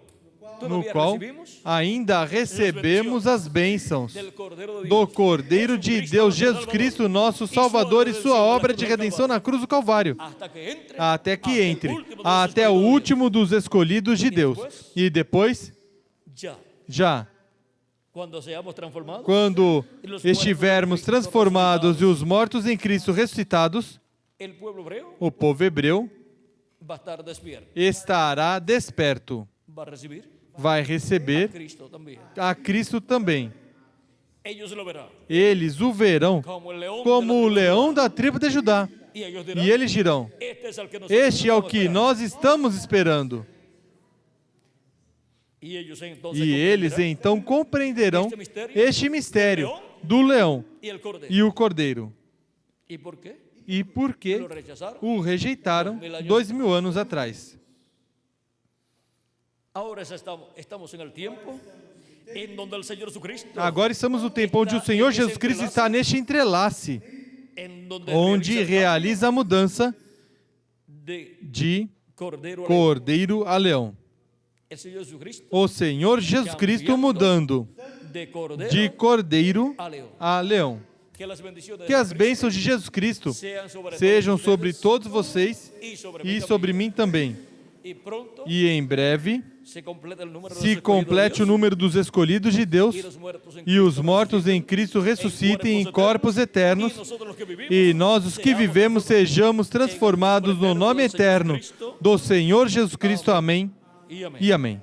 Speaker 2: no
Speaker 1: todavía
Speaker 2: qual
Speaker 1: recibimos
Speaker 2: ainda recebemos as bênçãos
Speaker 1: del Cordero de
Speaker 2: do
Speaker 1: Dios,
Speaker 2: Cordeiro de Deus, Jesus Cristo, nosso Salvador, e sua obra de redenção na cruz do Calvário,
Speaker 1: hasta que entre
Speaker 2: até que entre,
Speaker 1: el último de los
Speaker 2: até o
Speaker 1: escogidos
Speaker 2: último dos escolhidos de Deus. E depois,
Speaker 1: ya
Speaker 2: já,
Speaker 1: cuando seamos transformados,
Speaker 2: quando estivermos transformados e os mortos em Cristo ressuscitados,
Speaker 1: el pueblo hebreo
Speaker 2: o povo hebreu
Speaker 1: va a estar despierto,
Speaker 2: estará desperto,
Speaker 1: va a recibir
Speaker 2: vai
Speaker 1: a
Speaker 2: receber
Speaker 1: Cristo también.
Speaker 2: a Cristo também.
Speaker 1: Ellos lo verán
Speaker 2: Eles o verão
Speaker 1: como el león,
Speaker 2: como o leão da tribo de Judá.
Speaker 1: y ellos dirán,
Speaker 2: E eles dirão:
Speaker 1: este es el que nosotros
Speaker 2: este é o
Speaker 1: estamos
Speaker 2: que
Speaker 1: esperando.
Speaker 2: nós estamos esperando.
Speaker 1: Y ellos entonces
Speaker 2: E eles
Speaker 1: comprenderán
Speaker 2: então compreenderão este mistério do leão
Speaker 1: y el Cordero.
Speaker 2: e o cordeiro.
Speaker 1: ¿Y por qué?
Speaker 2: E por que
Speaker 1: Lo rechazaron.
Speaker 2: o rejeitaram 2000 anos atrás.
Speaker 1: Ahora estamos en el tiempo en donde el Señor Jesucristo,
Speaker 2: Agora estamos no tempo onde o Senhor Jesus Cristo está neste entrelace,
Speaker 1: en donde
Speaker 2: onde
Speaker 1: realiza
Speaker 2: realiza a mudança
Speaker 1: de
Speaker 2: de
Speaker 1: Cordero a león.
Speaker 2: cordeiro a leão.
Speaker 1: El Señor Jesucristo
Speaker 2: O Senhor Jesus Cristo mudando
Speaker 1: de Cordero
Speaker 2: de cordeiro
Speaker 1: a león.
Speaker 2: a leão.
Speaker 1: Que las bendiciones
Speaker 2: Que
Speaker 1: de
Speaker 2: as bênçãos de Jesus Cristo
Speaker 1: sean
Speaker 2: sejam
Speaker 1: todos
Speaker 2: sobre
Speaker 1: ustedes
Speaker 2: todos vocês
Speaker 1: y sobre
Speaker 2: e
Speaker 1: mí
Speaker 2: sobre
Speaker 1: también.
Speaker 2: mim também.
Speaker 1: Y pronto
Speaker 2: E em breve
Speaker 1: se completa el número de los
Speaker 2: se
Speaker 1: escogidos de
Speaker 2: complete o
Speaker 1: Dios,
Speaker 2: número dos escolhidos de Deus
Speaker 1: y los muertos en
Speaker 2: e os
Speaker 1: Cristo
Speaker 2: mortos em Cristo ressuscitem em corpos eternos,
Speaker 1: y nosotros los que vivimos,
Speaker 2: e nós, os que vivemos, sejamos transformados no nome eterno do Senhor Jesus Cristo. Amém
Speaker 1: y amén.
Speaker 2: e amém.